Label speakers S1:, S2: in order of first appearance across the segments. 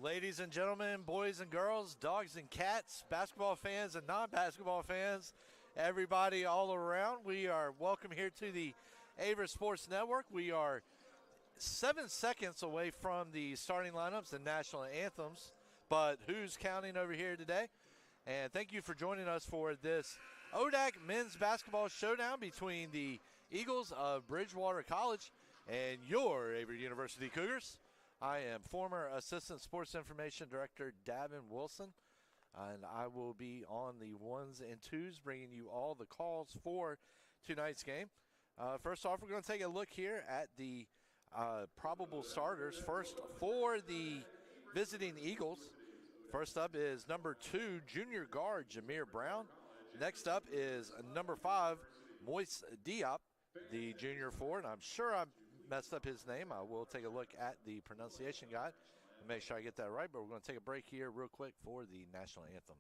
S1: Ladies and gentlemen, boys and girls, dogs and cats, basketball fans and non-basketball fans, everybody all around, we are welcome here to the Averett Sports Network. We are 7 seconds away from the starting lineups and national anthems, but who's counting over here today? And thank you for joining us for this ODAC men's basketball showdown between the Eagles of Bridgewater College and your Averett University Cougars. I am former Assistant Sports Information Director Davin Wilson, and I will be on the ones and twos bringing you all the calls for tonight's game. First off, we're going to take a look here at the probable starters. First, for the visiting Eagles, first up is number 2, junior guard Jameer Brown. Next up is number 5, Moise Diop, the junior forward. I'm sure I'm messed up his name. I will take a look at the pronunciation guide and make sure I get that right, but we're going to take a break here real quick for the national anthem.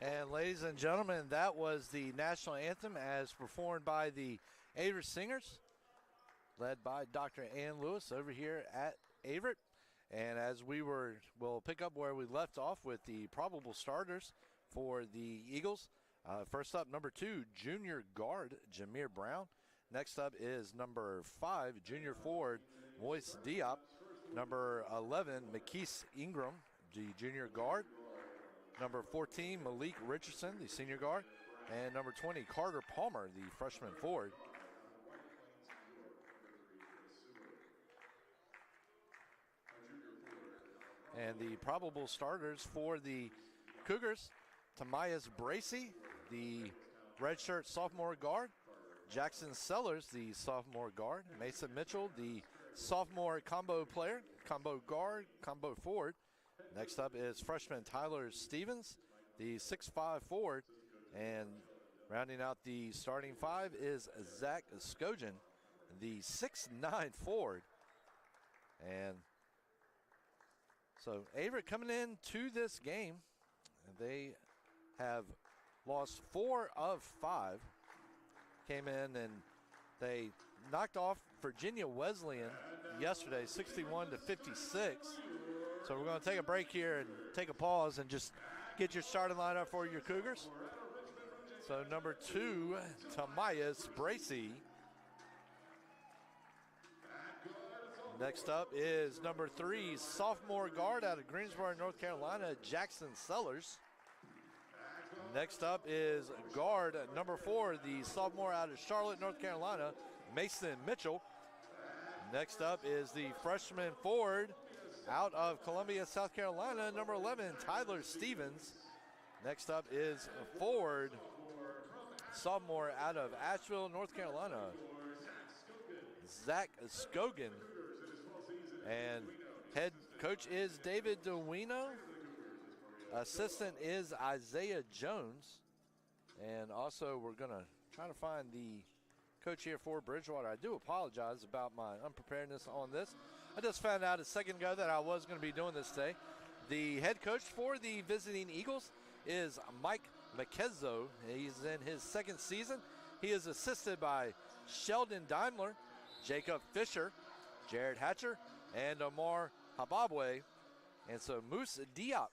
S1: And ladies and gentlemen, that was the national anthem as performed by the Averett Singers, led by Dr. Ann Lewis over here at Averett. And as we'll pick up where we left off with the probable starters for the Eagles. First up, number 2, junior guard Jameer Brown. Next up is number 5, junior forward Moise Diop. Number 11, McKeese Ingram, the junior guard. Number 14, Malik Richardson, the senior guard. And number 20, Carter Palmer, the freshman forward. And the probable starters for the Cougars, Tamias Bracey, the redshirt sophomore guard. Jackson Sellers, the sophomore guard. Mason Mitchell, the sophomore combo player, combo guard, combo forward. Next up is freshman Tyler Stevens, the 6'5 forward. And rounding out the starting 5 is Zach Skogen, the 6'9 forward. And so Averett coming into this game, they have lost 4 of 5. Came in and they knocked off Virginia Wesleyan yesterday, 61-56. So we're going to take a break here and take a pause and just get your starting lineup for your Cougars. So number 2, Tamias Bracey. Next up is number 3, sophomore guard out of Greensboro, North Carolina, Jackson Sellers. Next up is guard number 4, the sophomore out of Charlotte, North Carolina, Mason Mitchell. Next up is the freshman forward out of Columbia, South Carolina, number 11, Tyler Stevens. Next up is forward, sophomore out of Asheville, North Carolina, Zach Skogen. And head coach is David DeWino. Assistant is Isaiah Jones. And also we're going to try to find the coach here for Bridgewater. I do apologize about my unpreparedness on this. I just found out a second ago that I was going to be doing this today. The head coach for the visiting Eagles is Mike McKezzo. He's in his second season. He is assisted by Sheldon Daimler, Jacob Fisher, Jared Hatcher, and Omar Hababwe. And so Moose Diop.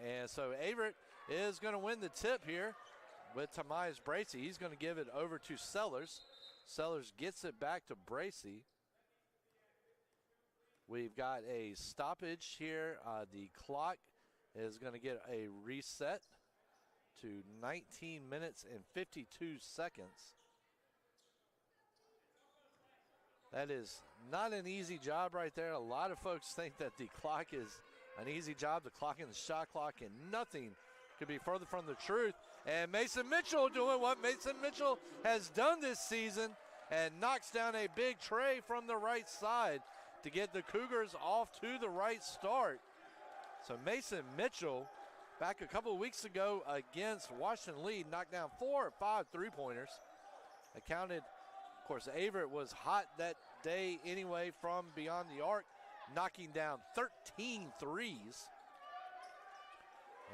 S1: And so Averett is going to win the tip here with Tamias Bracey. He's going to give it over to Sellers. Sellers gets it back to Bracey. We've got a stoppage here. The clock is going to get a reset to 19 minutes and 52 seconds. That is not an easy job right there. A lot of folks think that the clock is an easy job, the clock and the shot clock, and nothing could be further from the truth. And Mason Mitchell doing what Mason Mitchell has done this season and knocks down a big tray from the right side to get the Cougars off to the right start. So Mason Mitchell, back a couple of weeks ago against Washington Lee, knocked down 4 or 5 three-pointers. Accounted, of course, Averett was hot that day anyway from beyond the arc, knocking down 13 threes.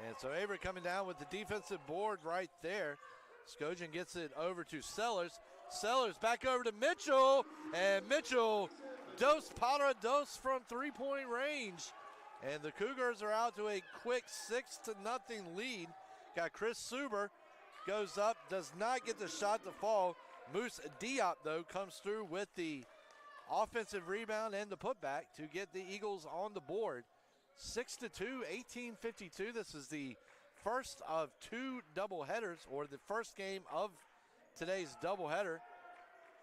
S1: And so Averett coming down with the defensive board right there. Skojan gets it over to Sellers. Sellers back over to Mitchell, and Mitchell dos para dos from three-point range. And the Cougars are out to a quick 6-0 lead. Got Chris Suber, goes up, does not get the shot to fall. Moose Diop, though, comes through with the offensive rebound and the putback to get the Eagles on the board. 6-2, 18:52. This is the first of 2 doubleheaders, or the first game of today's doubleheader.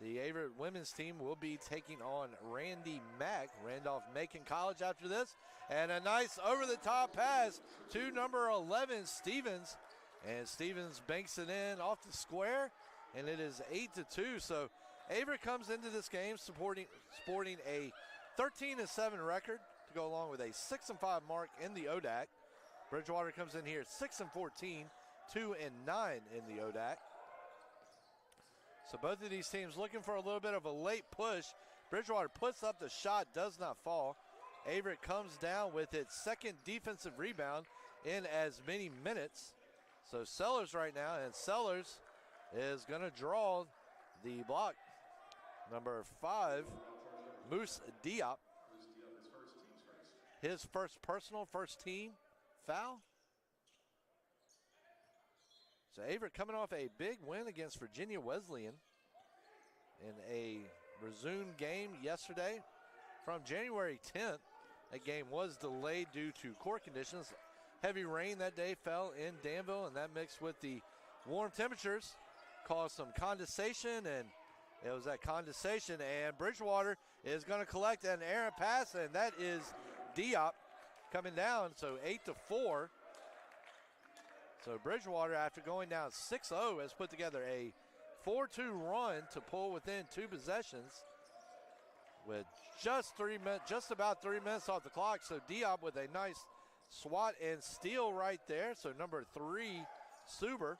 S1: The Averett women's team will be taking on Randy Mack, Randolph-Macon College after this. And a nice over-the-top pass to number 11, Stevens. And Stevens banks it in off the square, and it is 8-2. So Averett comes into this game sporting a 13-7 record to go along with a 6-5 mark in the ODAC. Bridgewater comes in here 6-14, 2-9 in the ODAC. So both of these teams looking for a little bit of a late push. Bridgewater puts up the shot, does not fall. Averett comes down with its second defensive rebound in as many minutes. So Sellers right now, and Sellers is going to draw the block. Number 5, Moose Diop. His first personal, first team foul. So Averett coming off a big win against Virginia Wesleyan in a resumed game yesterday from January 10th. That game was delayed due to court conditions. Heavy rain that day fell in Danville, and that mixed with the warm temperatures caused some condensation, and it was that condensation, and Bridgewater is going to collect an errant pass, and that is Diop coming down, so 8-4. So Bridgewater, after going down 6-0, has put together a 4-2 run to pull within 2 possessions with just about 3 minutes off the clock. So Diop with a nice swat and steal right there. So number 3, Suber,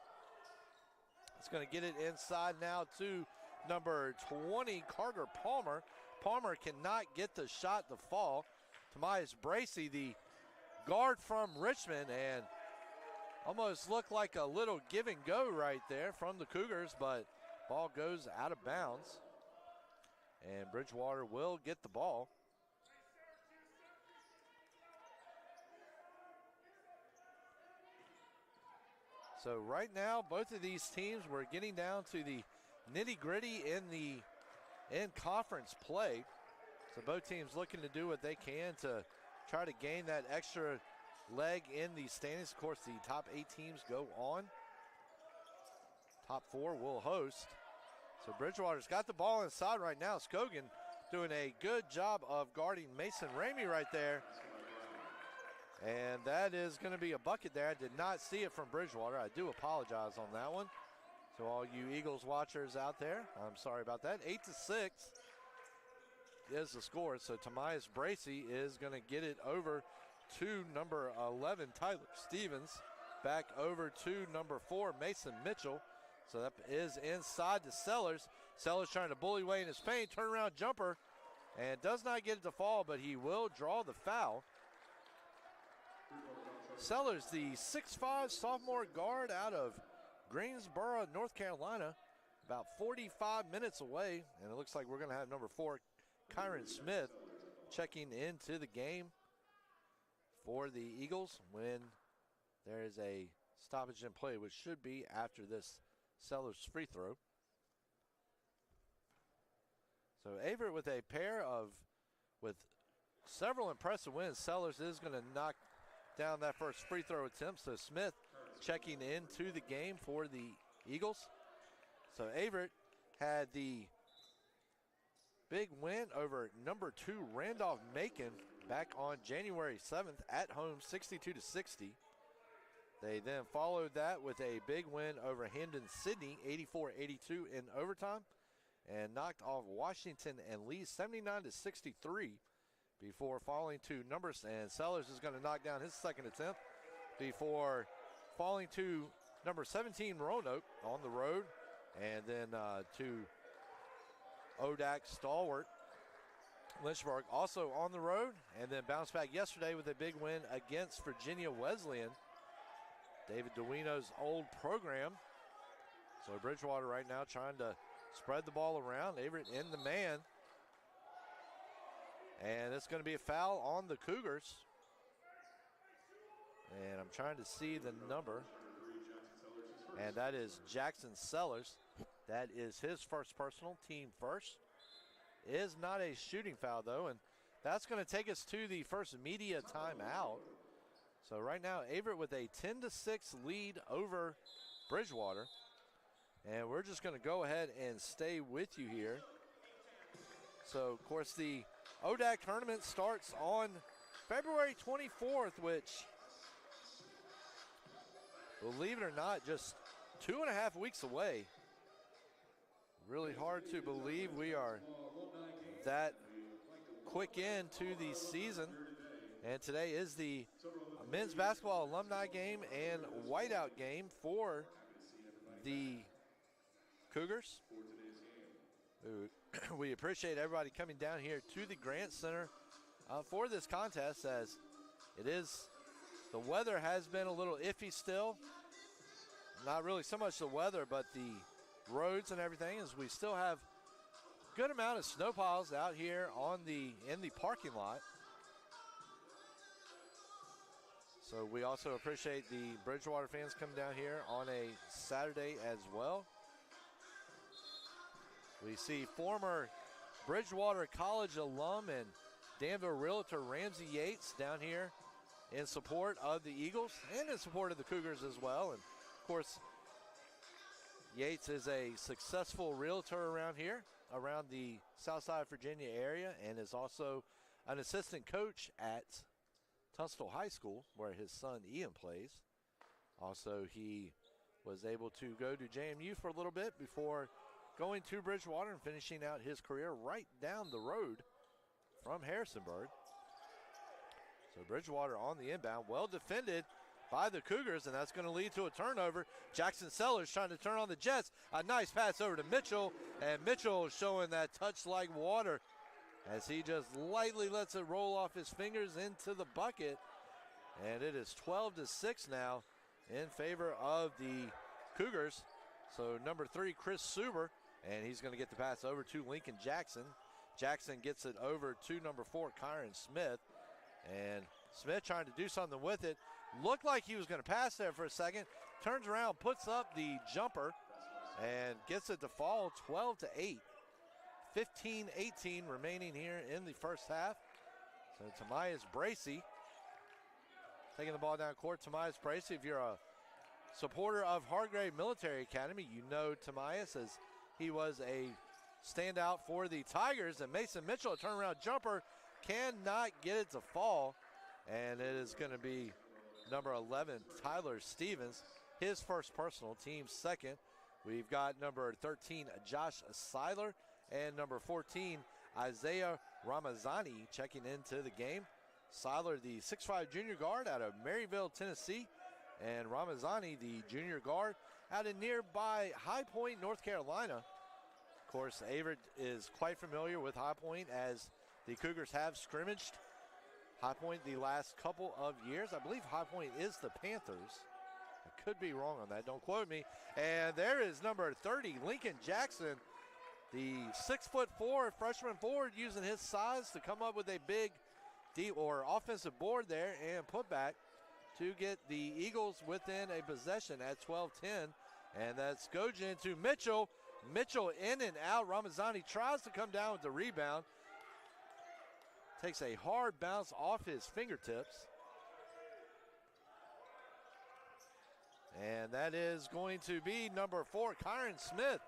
S1: is going to get it inside now to number 20, Carter Palmer. Palmer cannot get the shot to fall. Tamias Bracey, the guard from Richmond, and almost looked like a little give and go right there from the Cougars, but ball goes out of bounds. And Bridgewater will get the ball. So right now, both of these teams, we're getting down to the nitty-gritty in conference play. So both teams looking to do what they can to try to gain that extra leg in the standings. Of course, the top 8 teams go on. Top 4 will host. So Bridgewater's got the ball inside right now. Skogan doing a good job of guarding Mason Ramey right there. And that is going to be a bucket there. I did not see it from Bridgewater. I do apologize on that one. So all you Eagles watchers out there, I'm sorry about that. 8-6 is the score. So Tamias Bracey is going to get it over to number 11, Tyler Stevens. Back over to number 4, Mason Mitchell. So that is inside to Sellers. Sellers trying to bully away in his paint. Turnaround jumper. And does not get it to fall, but he will draw the foul. Sellers, the 6'5" sophomore guard out of Greensboro, North Carolina. About 45 minutes away. And it looks like we're going to have number 4 Kyron Smith checking into the game for the Eagles when there is a stoppage in play, which should be after this Sellers free throw. So Averett with several impressive wins. Sellers is going to knock down that first free throw attempt. So Smith checking into the game for the Eagles. So Averett had the big win over number 2 Randolph-Macon back on January 7th at home, 62-60. They then followed that with a big win over Hampden-Sydney, 84-82 in overtime, and knocked off Washington and Lee 79-63 before falling to numbers. And Sellers is going to knock down his second attempt before falling to number 17 Roanoke on the road, and then to ODAC stalwart Lynchburg also on the road, and then bounced back yesterday with a big win against Virginia Wesleyan, David DeWino's old program. So Bridgewater right now trying to spread the ball around. Averett in the man. And it's going to be a foul on the Cougars. And I'm trying to see the number. And that is Jackson Sellers. That is his first personal, team first. Is not a shooting foul, though, and that's going to take us to the first media timeout. So right now, Averett with a 10-6 lead over Bridgewater. And we're just going to go ahead and stay with you here. So, of course, the ODAC tournament starts on February 24th, which, believe it or not, just 2.5 weeks away. Really hard to believe we are that quick into the season. And today is the men's basketball alumni game and whiteout game for the Cougars. We appreciate everybody coming down here to the Grant Center for this contest, as it is, the weather has been a little iffy still. Not really so much the weather, but the roads and everything, as we still have a good amount of snow piles out here in the parking lot. So we also appreciate the Bridgewater fans coming down here on a Saturday as well. We see former Bridgewater College alum and Danville realtor Ramsey Yates down here in support of the Eagles and in support of the Cougars as well. And of course, Yates is a successful realtor around here, around the Southside Virginia area, and is also an assistant coach at Tunstall High School, where his son Ian plays. Also, he was able to go to JMU for a little bit before going to Bridgewater and finishing out his career right down the road from Harrisonburg. So Bridgewater on the inbound, well defended by the Cougars, and that's going to lead to a turnover. Jackson Sellers trying to turn on the Jets. A nice pass over to Mitchell, and Mitchell showing that touch like water as he just lightly lets it roll off his fingers into the bucket. And it is 12-6 now in favor of the Cougars. So number 3, Chris Suber, and he's going to get the pass over to Lincoln Jackson. Jackson gets it over to number 4, Kyron Smith. And Smith trying to do something with it. Looked like he was going to pass there for a second. Turns around, puts up the jumper, and gets it to fall 12-8. 15-18 remaining here in the first half. So Tomias Bracey taking the ball down court. Tomias Bracey, if you're a supporter of Hargrave Military Academy, you know Tomias, as he was a standout for the Tigers. And Mason Mitchell, a turnaround jumper, cannot get it to fall. And it is going to be number 11, Tyler Stevens, his first personal, team second. We've got number 13, Josh Seiler, and number 14, Isaiah Ramazani checking into the game. Seiler, the 6'5 junior guard out of Maryville, Tennessee, and Ramazani, the junior guard out of nearby High Point, North Carolina. Of course, Averett is quite familiar with High Point, as the Cougars have scrimmaged High Point the last couple of years. I believe High Point is the Panthers. I could be wrong on that, don't quote me. And there is number 30, Lincoln Jackson, The 6'4" freshman forward using his size to come up with a big offensive board there and put back to get the Eagles within a possession at 12-10. And that's Gojin to Mitchell. Mitchell in and out. Ramazani tries to come down with the rebound. Takes a hard bounce off his fingertips. And that is going to be number 4, Kyron Smith,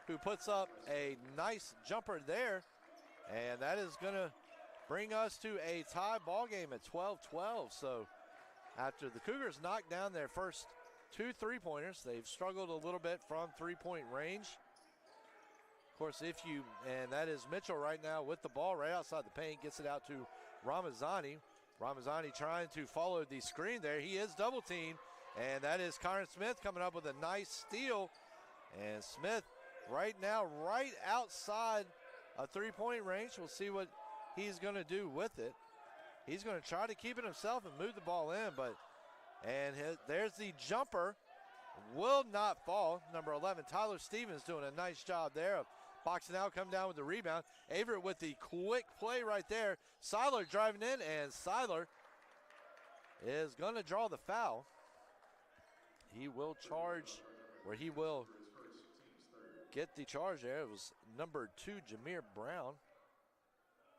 S1: who puts up a nice jumper there. And that is going to bring us to a tie ball game at 12-12. So after the Cougars knocked down their first 2 3-pointers, they've struggled a little bit from 3-point range. Of course, and that is Mitchell right now with the ball right outside the paint, gets it out to Ramazani. Ramazani trying to follow the screen there. He is double teamed, and that is Kyron Smith coming up with a nice steal. And Smith right now right outside a 3-point range. We'll see what he's going to do with it. He's going to try to keep it himself and move the ball in, there's the jumper. Will not fall. Number 11, Tyler Stevens, doing a nice job there of boxing out, come down with the rebound. Averett with the quick play right there. Seiler driving in, and Seiler is going to draw the foul. He will charge, or he will get the charge there. It was number 2, Jameer Brown.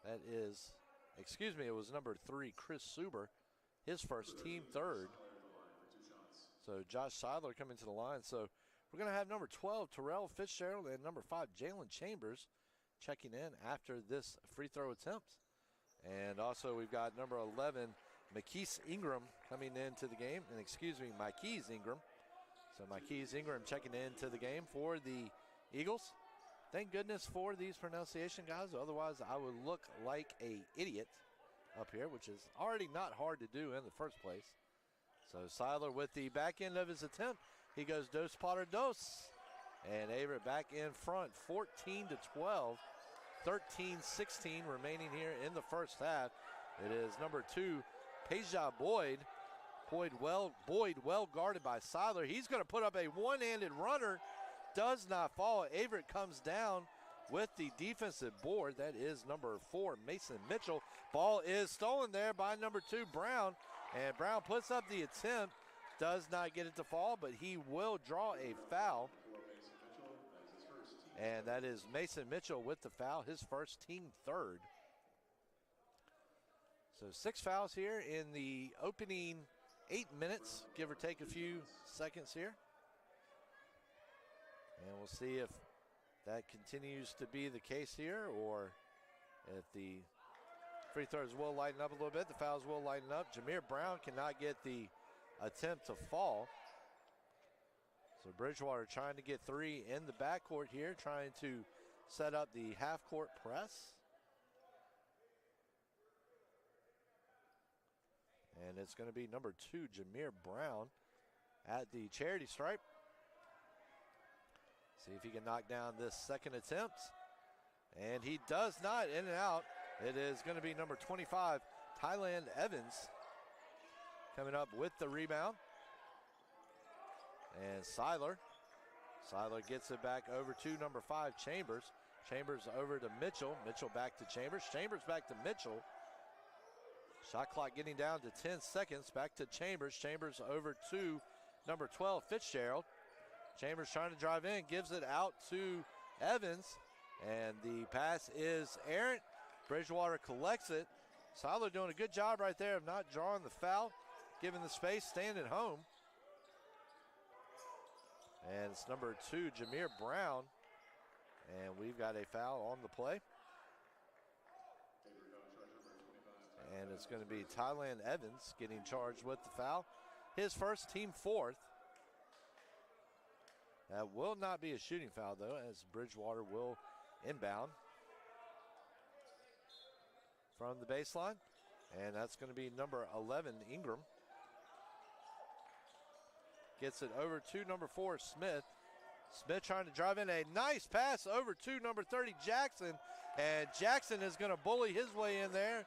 S1: It was number 3, Chris Suber, his first, team third. So Josh Seiler coming to the line. So we're going to have number 12, Terrell Fitzgerald, and number 5, Jalen Chambers, checking in after this free throw attempt. And also we've got number 11, Marquise Ingram, coming into the game. Marquise Ingram. So Marquise Ingram checking into the game for the Eagles. Thank goodness for these pronunciation guys. Otherwise, I would look like an idiot up here, which is already not hard to do in the first place. So Seiler with the back end of his attempt. He goes dos Potter dos. And Averett back in front, 14-12. 13-16 remaining here in the first half. It is number 2, Peja Boyd. Boyd well guarded by Seiler. He's going to put up a one-handed runner. Does not fall. Averett comes down with the defensive board. That is number 4, Mason Mitchell. Ball is stolen there by number 2, Brown. And Brown puts up the attempt. Does not get it to fall, but he will draw a foul. And that is Mason Mitchell with the foul, his first, team third. So 6 fouls here in the opening 8 minutes, give or take a few seconds here. And we'll see if that continues to be the case here, or if the free throws will lighten up a little bit. The fouls will lighten up. Jameer Brown cannot get the attempt to fall. So Bridgewater trying to get 3 in the backcourt here, trying to set up the half-court press. And it's going to be number 2, Jameer Brown, at the charity stripe. See if he can knock down this second attempt. And he does not. In and out. It is going to be number 25, Tylan Evans, coming up with the rebound. And Seiler gets it back over to number 5, Chambers. Chambers over to Mitchell. Mitchell back to Chambers. Chambers back to Mitchell. Shot clock getting down to 10 seconds. Back to Chambers. Chambers over to number 12, Fitzgerald. Chambers trying to drive in, gives it out to Evans. And the pass is errant. Bridgewater collects it. Seiler doing a good job right there of not drawing the foul, giving the space, staying at home. And it's number 2, Jameer Brown. And we've got a foul on the play. And it's going to be Tylan Evans getting charged with the foul. His first, team fourth. That will not be a shooting foul, though, as Bridgewater will inbound from the baseline. And that's going to be number 11, Ingram. Gets it over to number 4, Smith. Smith trying to drive in a nice pass over to number 30, Jackson. And Jackson is going to bully his way in there.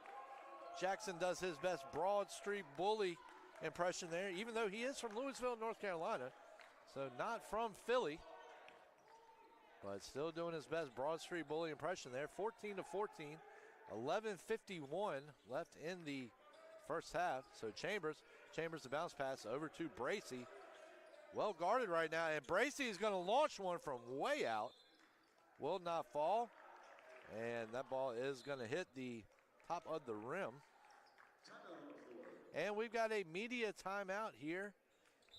S1: Jackson does his best Broad Street bully impression there, even though he is from Louisville, North Carolina. So not from Philly. but still doing his best Broad Street Bully impression there. 14-14, 11:51 left in the first half. So Chambers the bounce pass over to Bracy. Well guarded right now, and Bracy is going to launch one from way out. Will not fall, and that ball is going to hit the top of the rim. And we've got a media timeout here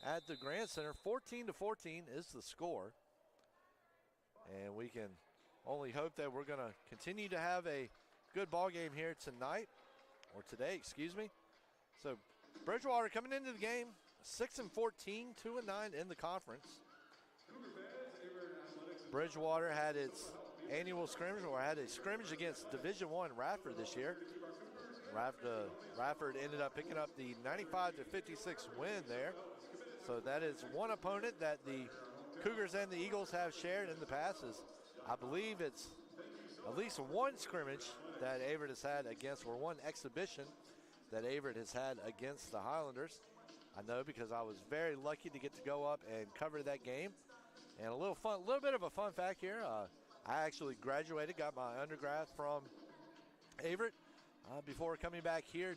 S1: at the Grand Center. 14-14 is the score. And we can only hope that we're going to continue to have a good ball game here tonight, or today, excuse me. So Bridgewater coming into the game 6-14, 2-9 in the conference. Bridgewater had its annual scrimmage, or had a scrimmage against Division I Radford this year. Radford ended up picking up the 95-56 win there. So that is one opponent that the Cougars and the Eagles have shared in the past. I believe it's at least one scrimmage that Averett has had against, or one exhibition that Averett has had against the Highlanders. I know because I was very lucky to get to go up and cover that game. And a little bit of a fun fact here. I actually graduated, got my undergrad from Averett before coming back here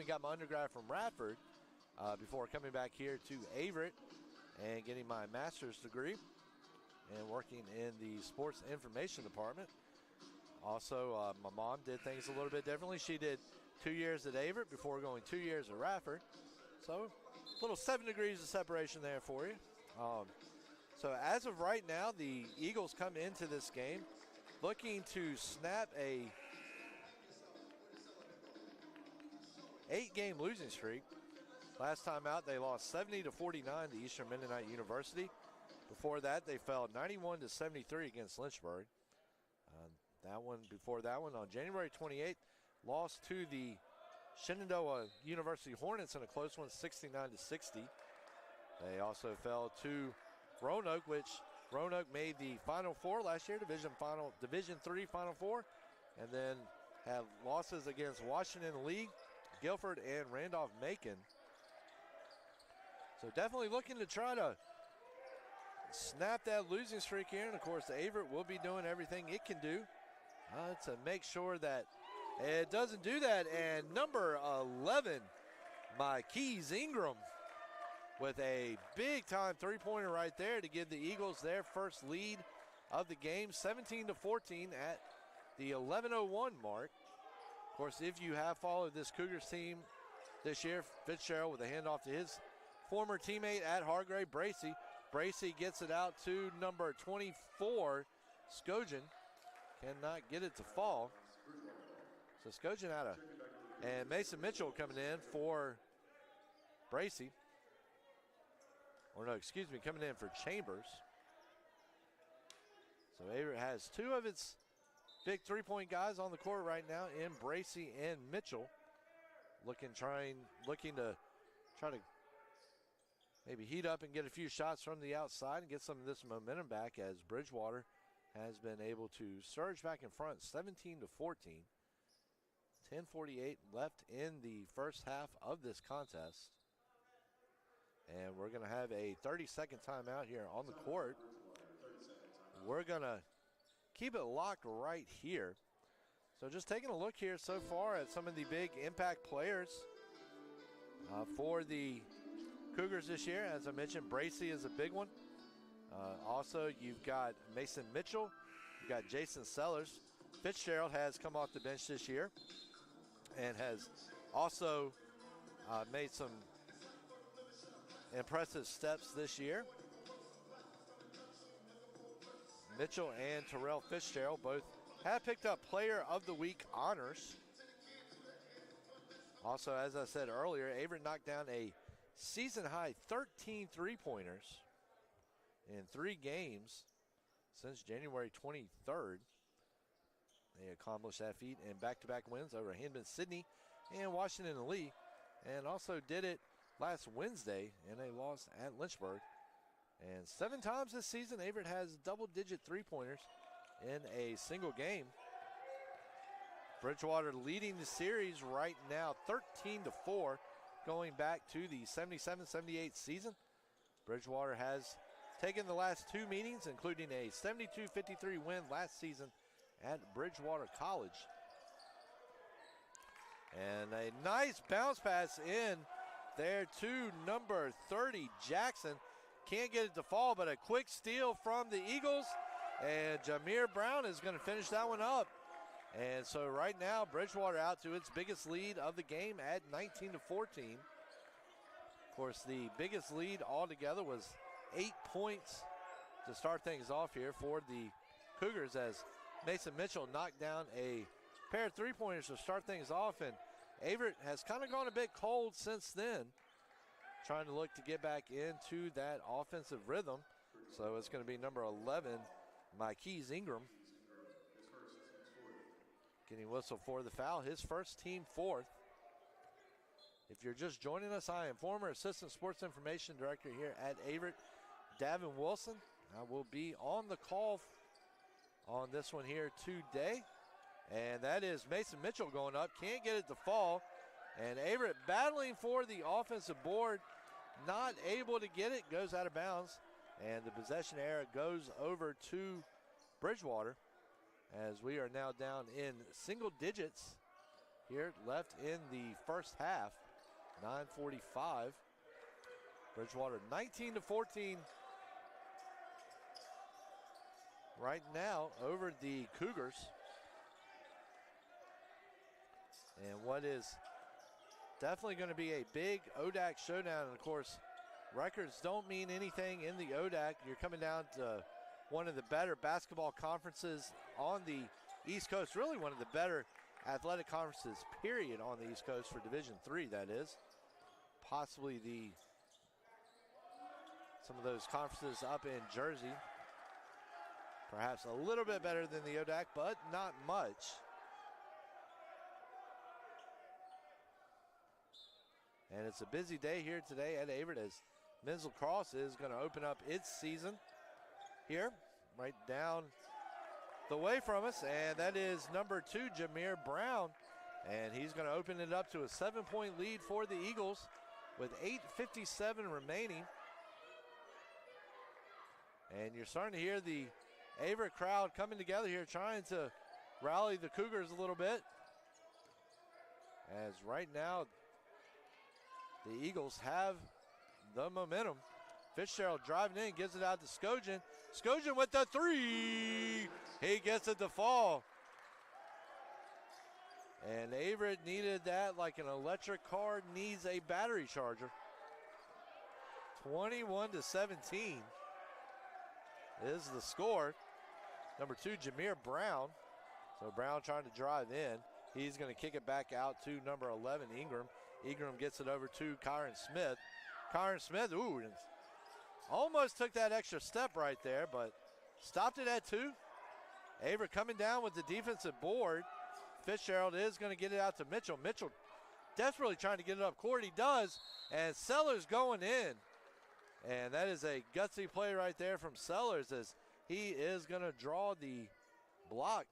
S1: got my undergrad from Radford before coming back here to Averett and getting my master's degree and working in the sports information department. Also, my mom did things a little bit differently. She did 2 years at Averett before going 2 years at Radford. So a little 7 degrees of separation there for you. So as of right now, the Eagles come into this game looking to snap a 8-game losing streak. Last time out, they lost 70-49 to Eastern Mennonite University. Before that, they fell 91-73 against Lynchburg. Before that one, on January 28th, lost to the Shenandoah University Hornets in a close one, 69-60. They also fell to Roanoke, which Roanoke made the Final Four last year, Division III Final Four, and then had losses against Washington League, Guilford, and Randolph-Macon. So definitely looking to try to snap that losing streak here, and of course Averett will be doing everything it can do to make sure that it doesn't do that. And number 11, Mykes Ingram, with a big-time three-pointer right there to give the Eagles their first lead of the game, 17-14 at the 11:01 mark. Of course, if you have followed this Cougars team this year, Fitzgerald with a handoff to his former teammate at Hargrave, Bracy. Bracy gets it out to number 24, Skojan. Cannot get it to fall. So Skojan and Mason Mitchell coming in for Bracy. Coming in for Chambers. So Averett has two of its big three-point guys on the court right now in Bracy and Mitchell. Looking to try to maybe heat up and get a few shots from the outside and get some of this momentum back, as Bridgewater has been able to surge back in front, 17-14. 10:48 left in the first half of this contest. And we're going to have a 30-second timeout here on the court. We're going to keep it locked right here. So just taking a look here so far at some of the big impact players for the Cougars this year. As I mentioned, Bracy is a big one. Also, you've got Mason Mitchell. You've got Jason Sellers. Fitzgerald has come off the bench this year and has also made some impressive steps this year. Mitchell and Terrell Fitzgerald both have picked up Player of the Week honors. Also, as I said earlier, Averett knocked down a season-high 13 three-pointers in 3 games since January 23rd. They accomplished that feat in back-to-back wins over Hindman-Sydney and Washington Lee, and also did it last Wednesday in a loss at Lynchburg. And 7 times this season, Averett has double-digit three-pointers in a single game. Bridgewater leading the series right now, 13-4, going back to the 77-78 season. Bridgewater has taken the last two meetings, including a 72-53 win last season at Bridgewater College. And a nice bounce pass in there to number 30, Jackson. Can't get it to fall, but a quick steal from the Eagles. And Jameer Brown is going to finish that one up. And so right now, Bridgewater out to its biggest lead of the game at 19-14. Of course, the biggest lead altogether was 8 points to start things off here for the Cougars, as Mason Mitchell knocked down a pair of three-pointers to start things off. And Averett has kind of gone a bit cold since then, trying to look to get back into that offensive rhythm. So it's going to be number 11, Mikey's Ingram, getting whistled for the foul, his first team fourth. If you're just joining us, I am former Assistant Sports Information Director here at Averett, Davin Wilson. I will be on the call on this one here today. And that is Mason Mitchell going up, can't get it to fall. And Averett battling for the offensive board, not able to get it, goes out of bounds. And the possession error goes over to Bridgewater, as we are now down in single digits here left in the first half. 9:45. Bridgewater 19-14 right now over the Cougars. And what is definitely going to be a big ODAC showdown. And of course, records don't mean anything in the ODAC. You're coming down to one of the better basketball conferences on the East Coast, really one of the better athletic conferences, period, on the East Coast for Division III, that is. Possibly some of those conferences up in Jersey. Perhaps a little bit better than the ODAC, but not much. And it's a busy day here today at Averett, as men's lacrosse is going to open up its season here, right down the way from us. And that is number 2, Jameer Brown. And he's going to open it up to a 7-point lead for the Eagles with 8:57 remaining. And you're starting to hear the Averett crowd coming together here, trying to rally the Cougars a little bit. As right now, the Eagles have the momentum. Fitzgerald driving in, gives it out to Skojan. Skojan with the three. He gets it to fall. And Averett needed that like an electric car needs a battery charger. 21-17 is the score. Number 2, Jameer Brown. So Brown trying to drive in. He's going to kick it back out to number 11, Ingram. Ingram gets it over to Kyron Smith. Kyron Smith, ooh, almost took that extra step right there, but stopped it at 2. Averett coming down with the defensive board. Fitzgerald is going to get it out to Mitchell. Mitchell desperately trying to get it up court. He does, and Sellers going in. And that is a gutsy play right there from Sellers, as he is going to draw the block.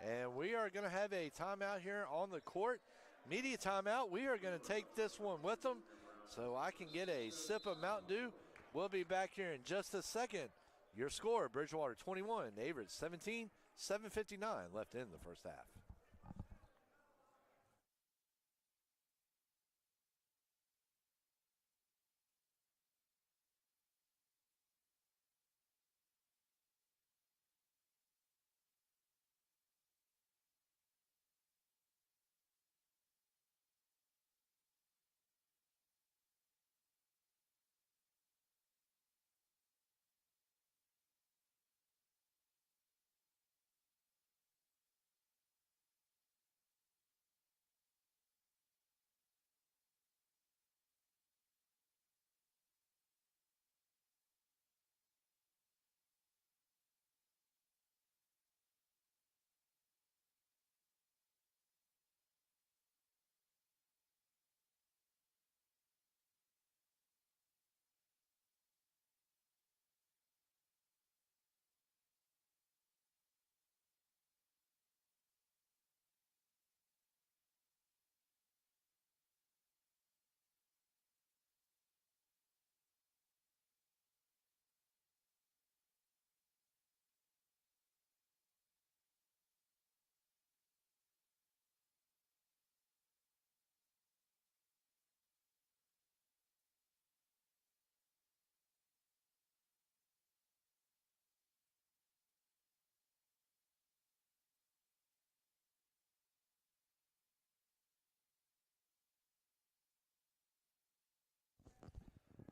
S1: And we are going to have a timeout here on the court. Media timeout. We are going to take this one with them so I can get a sip of Mountain Dew. We'll be back here in just a second. Your score, Bridgewater 21, Averett 17, 7:59 left in the first half.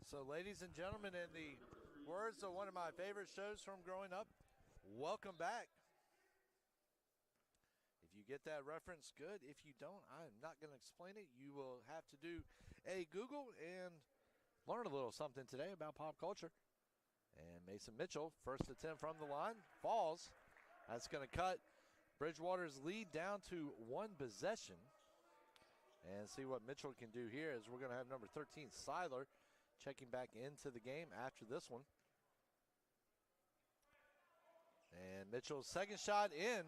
S1: So, ladies and gentlemen, in the words of one of my favorite shows from growing up, welcome back. If you get that reference, good. If you don't, I'm not going to explain it. You will have to do a Google and learn a little something today about pop culture. And Mason Mitchell, first attempt from the line, falls. That's going to cut Bridgewater's lead down to one possession. And see what Mitchell can do here is we're going to have number 13, Seiler, checking back into the game after this one. And Mitchell's second shot in,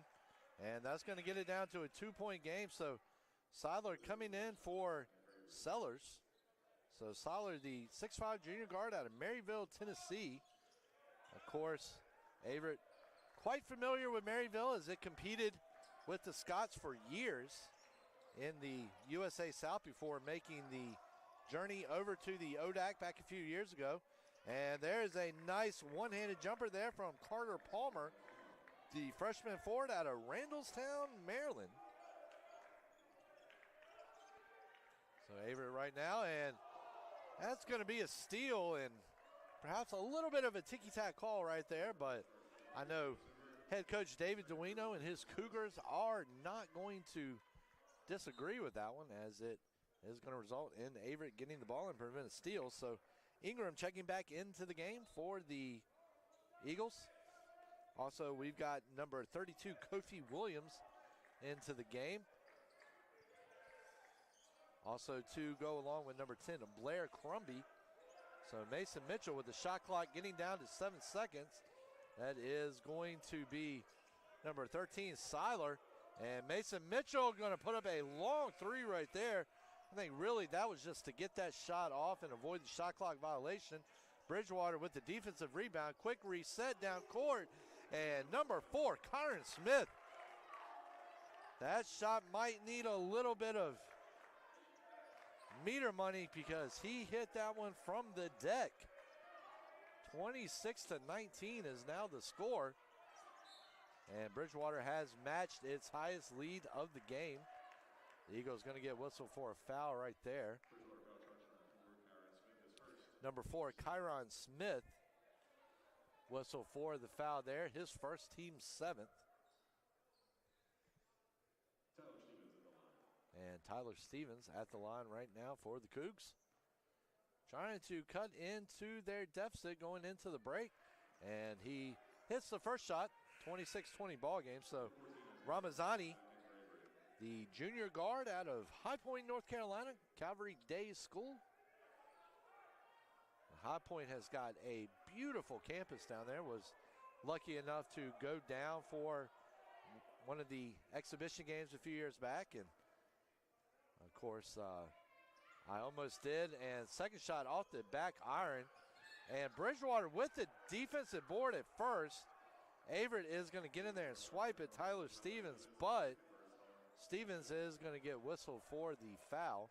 S1: and that's going to get it down to a 2-point game. So Seiler coming in for Sellers. So Seiler, the 6'5" junior guard out of Maryville, Tennessee. Of course, Averett quite familiar with Maryville as it competed with the Scots for years in the USA South before making the journey over to the ODAC back a few years ago. And there's a nice one-handed jumper there from Carter Palmer, the freshman forward out of Randallstown, Maryland. So Averett right now, and that's going to be a steal and perhaps a little bit of a ticky-tack call right there, but I know head coach David Duino and his Cougars are not going to disagree with that one, as it is going to result in Averett getting the ball and prevent a steal. So Ingram checking back into the game for the Eagles. Also, we've got number 32, Kofi Williams, into the game. Also to go along with number 10, Blair Crumby. So Mason Mitchell with the shot clock getting down to 7 seconds. That is going to be number 13, Seiler. And Mason Mitchell going to put up a long three right there. I think really that was just to get that shot off and avoid the shot clock violation. Bridgewater with the defensive rebound. Quick reset down court. And number 4, Kyron Smith. That shot might need a little bit of meter money because he hit that one from the deck. 26-19 is now the score. And Bridgewater has matched its highest lead of the game. The Eagles going to get whistled for a foul right there. Number 4, Kyron Smith, whistle for the foul there. His first, team 7th. And Tyler Stevens at the line right now for the Cougs. Trying to cut into their deficit going into the break. And he hits the first shot. 26-20 ball game. So Ramazani, the junior guard out of High Point, North Carolina, Calvary Day School. High Point has got a beautiful campus down there. Was lucky enough to go down for one of the exhibition games a few years back. And of course, I almost did. And second shot off the back iron. And Bridgewater with the defensive board at first. Averett is going to get in there and swipe at Tyler Stevens, but Stevens is going to get whistled for the foul.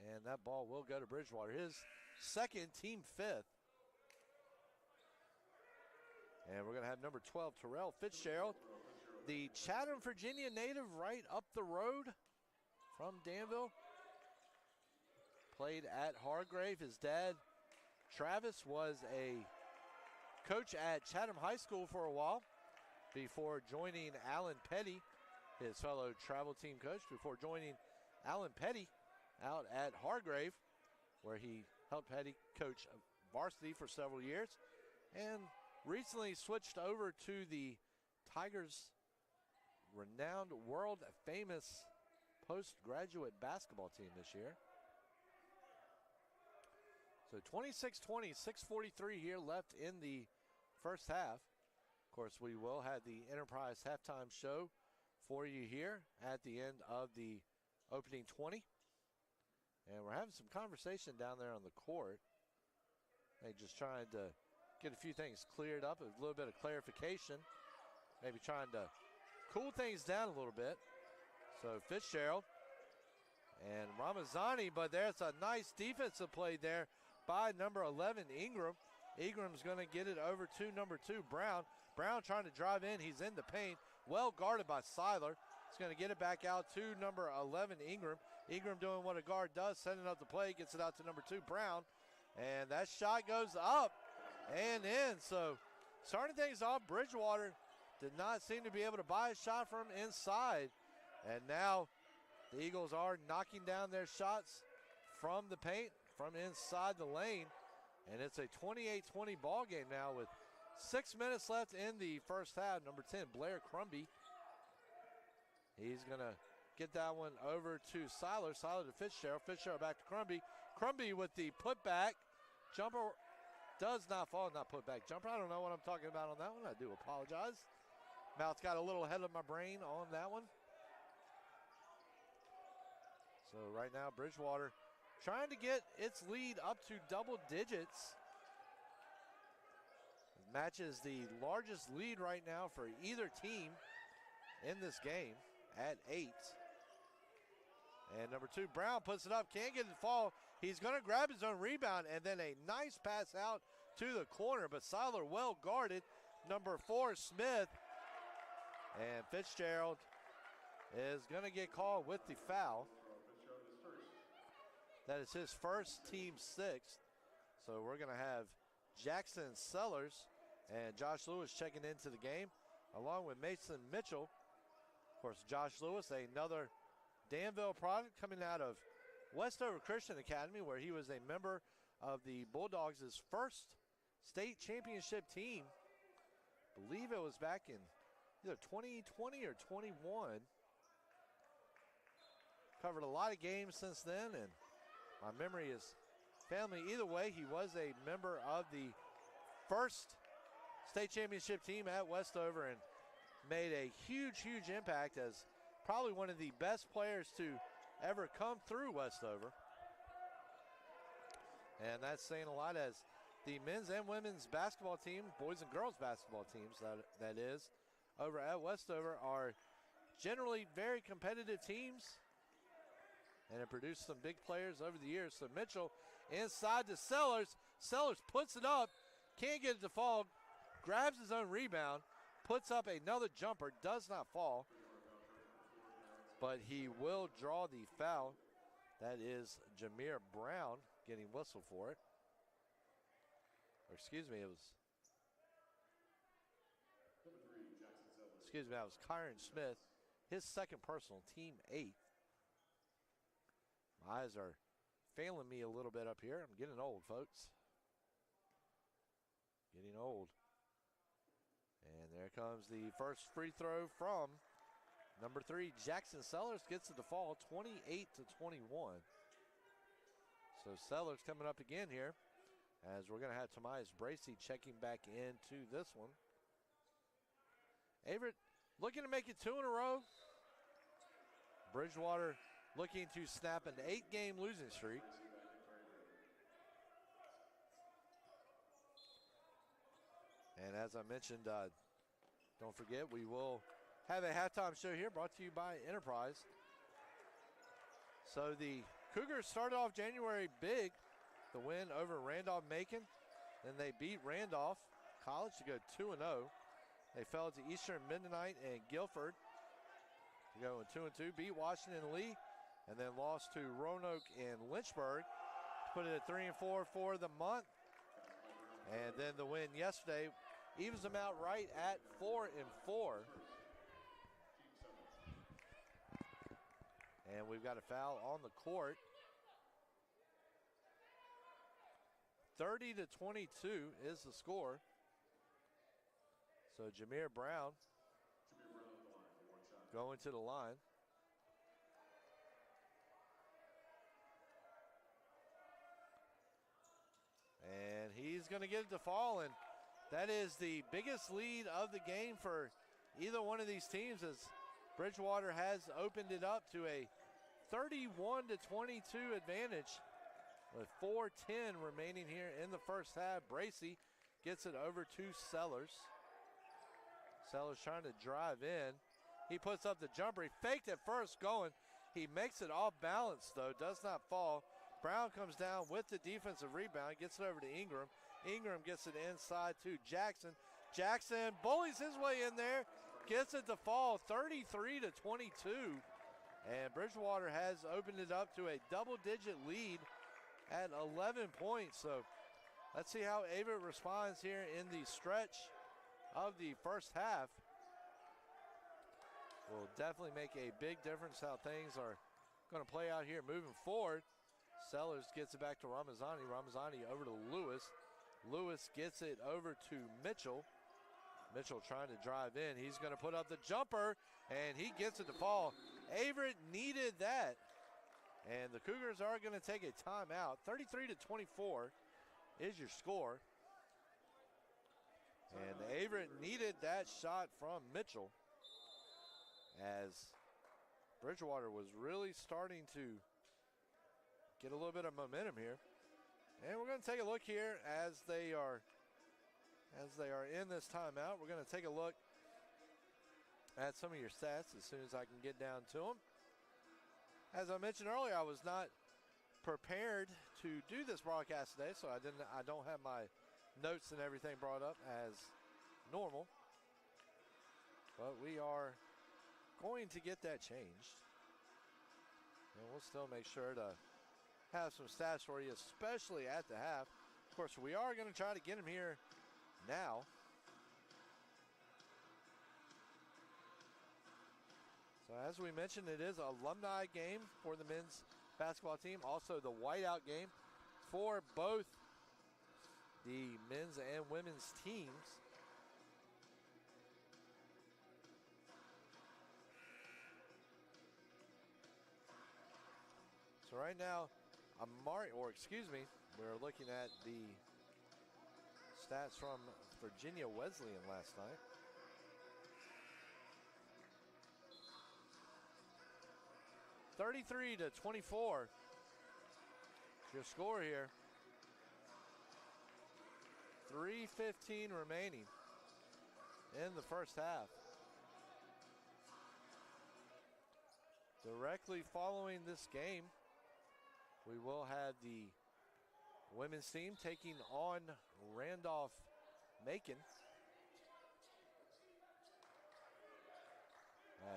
S1: And that ball will go to Bridgewater. His second, team 5th. And we're going to have number 12, Terrell Fitzgerald, the Chatham, Virginia native, right up the road from Danville. Played at Hargrave. His dad, Travis, was a coach at Chatham High School for a while before joining Alan Petty, his fellow travel team coach, before joining Alan Petty out at Hargrave, where he helped Petty coach varsity for several years, and recently switched over to the Tigers' renowned, world-famous postgraduate basketball team this year. So 26-20, 6:43 here left in the first half. Of course, we will have the Enterprise halftime show for you here at the end of the opening 20. And we're having some conversation down there on the court. They just trying to get a few things cleared up, a little bit of clarification. Maybe trying to cool things down a little bit. So Fitzgerald and Ramazani, but there's a nice defensive play there by number 11, Ingram. Ingram's going to get it over to number 2, Brown. Brown trying to drive in. He's in the paint. Well guarded by Seiler. He's going to get it back out to number 11, Ingram. Ingram doing what a guard does, setting up the play, gets it out to number 2, Brown. And that shot goes up and in. So starting things off, Bridgewater did not seem to be able to buy a shot from inside. And now the Eagles are knocking down their shots from the paint, from inside the lane. And it's a 28-20 ball game now with 6 minutes left in the first half. Number 10, Blair Crumby. He's going to get that one over to Seiler. Seiler to Fitzgerald. Fitzgerald back to Crumby. Crumby with the putback. Jumper does not fall. Not putback jumper. I don't know what I'm talking about on that one. I do apologize. Mouth's got a little ahead of my brain on that one. So right now, Bridgewater trying to get its lead up to double digits. Matches the largest lead right now for either team in this game at 8. And number 2, Brown puts it up, can't get it to fall. He's going to grab his own rebound, and then a nice pass out to the corner, but Seiler well guarded. Number 4, Smith. And Fitzgerald is going to get called with the foul. That is his first, team 6th. So we're going to have Jackson Sellers and Josh Lewis checking into the game, along with Mason Mitchell. Of course, Josh Lewis, another Danville product coming out of Westover Christian Academy, where he was a member of the Bulldogs' first state championship team. I believe it was back in either 2020 or 21. Covered a lot of games since then, and my memory is family. Either way, he was a member of the first state championship team at Westover and made a huge, huge impact as probably one of the best players to ever come through Westover. And that's saying a lot, as the men's and women's basketball team, boys and girls basketball teams, that is, over at Westover are generally very competitive teams and have produced some big players over the years. So Mitchell inside to Sellers. Sellers puts it up, can't get it to fall, grabs his own rebound, puts up another jumper, does not fall, but he will draw the foul. That is Jameer Brown getting whistled for it. Or excuse me, that was Kyron Smith, his second personal, team 8. My eyes are failing me a little bit up here. I'm getting old, folks. Getting old. And there comes the first free throw from number 3, Jackson Sellers. Gets it to fall, 28-21. So Sellers coming up again here, as we're going to have Tomias Bracey checking back into this one. Averett looking to make it 2 in a row. Bridgewater looking to snap an 8-game losing streak. And as I mentioned, don't forget, we will have a halftime show here brought to you by Enterprise. So the Cougars started off January big, the win over Randolph-Macon. Then they beat Randolph College to go 2-0. They fell to Eastern Mennonite and Guilford to go 2-2, beat Washington Lee, and then lost to Roanoke and Lynchburg to put it at 3-4 for the month. And then the win yesterday evens them out right at 4-4. And we've got a foul on the court. 30-22 is the score. So Jameer Brown going to the line. And he's going to get it to fall, and that is the biggest lead of the game for either one of these teams, as Bridgewater has opened it up to a 31-22 advantage with 4:10 remaining here in the first half. Bracey gets it over to Sellers. Sellers trying to drive in. He puts up the jumper. He faked it first going. He makes it off balance, though, does not fall. Brown comes down with the defensive rebound, gets it over to Ingram. Ingram gets it inside to Jackson. Jackson bullies his way in there, gets it to fall, 33-22. And Bridgewater has opened it up to a double-digit lead at 11 points. So let's see how Averett responds here in the stretch of the first half. Will definitely make a big difference how things are going to play out here moving forward. Sellers gets it back to Ramazani. Ramazani over to Lewis. Lewis gets it over to Mitchell. Mitchell trying to drive in. He's going to put up the jumper, and he gets it to fall. Averett needed that. And the Cougars are going to take a timeout. 33-24 is your score. And Averett needed that shot from Mitchell, as Bridgewater was really starting to get a little bit of momentum here. And we're going to take a look here as they are in this timeout. We're going to take a look at some of your stats as soon as I can get down to them. As I mentioned earlier, I was not prepared to do this broadcast today, so I don't have my notes and everything brought up as normal. But we are going to get that changed. And we'll still make sure to have some stats for you, especially at the half. Of course, we are going to try to get them here now. So as we mentioned, it is an alumni game for the men's basketball team. Also the whiteout game for both the men's and women's teams. So right now, we're looking at the stats from Virginia Wesleyan last night. (33-24) your score here. 3:15 remaining in the first half. Directly following this game, we will have the women's team taking on Randolph-Macon,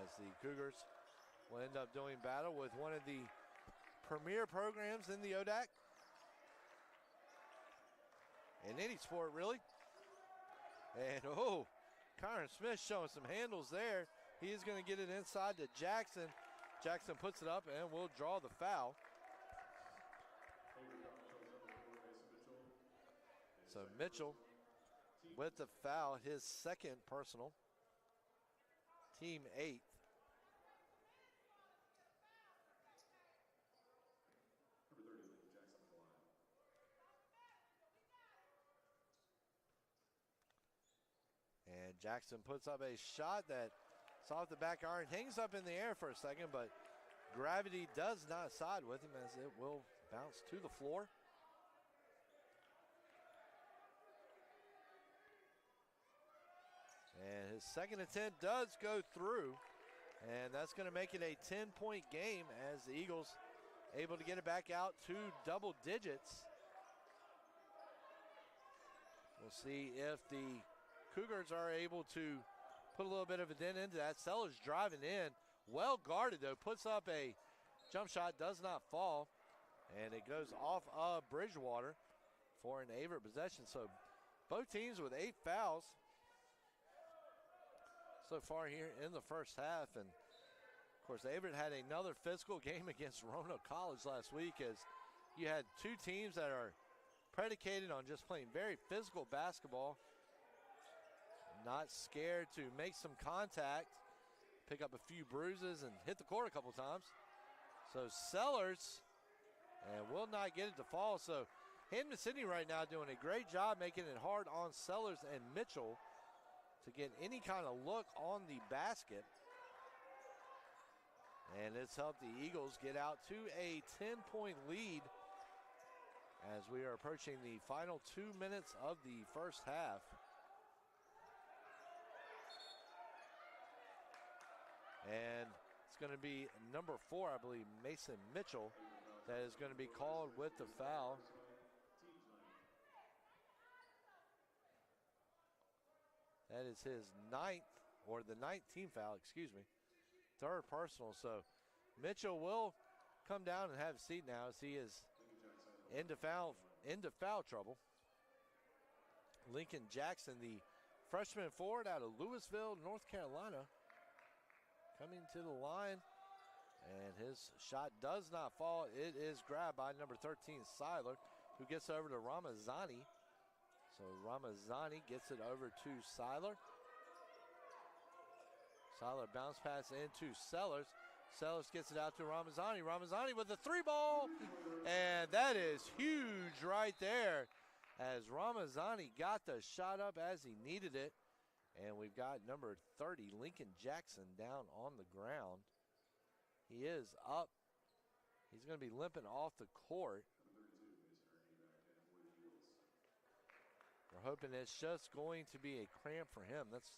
S1: as the Cougars will end up doing battle with one of the premier programs in the ODAC. In any sport, really. And, Kyron Smith showing some handles there. He is going to get it inside to Jackson. Jackson puts it up and will draw the foul. So Mitchell with the foul, his second personal, team 8th. And Jackson puts up a shot that's off the back iron, hangs up in the air for a second, but gravity does not side with him as it will bounce to the floor. And his second attempt does go through, and that's going to make it a 10-point game as the Eagles able to get it back out to double digits. We'll see if the Cougars are able to put a little bit of a dent into that. Sellers driving in, well guarded though, puts up a jump shot, does not fall, and it goes off of Bridgewater for an Averett possession. So both teams with 8 fouls so far here in the first half. And of course, Averett had another physical game against Roanoke College last week, as you had two teams that are predicated on just playing very physical basketball, not scared to make some contact, pick up a few bruises, and hit the court a couple times. So Sellers, and will not get it to fall. So Hampton City right now doing a great job making it hard on Sellers and Mitchell to get any kind of look on the basket. And it's helped the Eagles get out to a 10-point lead as we are approaching the final 2 minutes of the first half. And it's going to be number 4, I believe, Mason Mitchell, that is going to be called with the foul. That is his ninth team foul, excuse me. Third personal. So Mitchell will come down and have a seat now as he is into foul trouble. Lincoln Jackson, the freshman forward out of Louisville, North Carolina, coming to the line, and his shot does not fall. It is grabbed by number 13, Seiler, who gets over to Ramazani. So Ramazani gets it over to Seiler. Seiler bounce pass into Sellers. Sellers gets it out to Ramazani. Ramazani with the 3-ball, and that is huge right there as Ramazani got the shot up as he needed it. And we've got number 30, Lincoln Jackson, down on the ground. He is up. He's going to be limping off the court. We're hoping it's just going to be a cramp for him. That's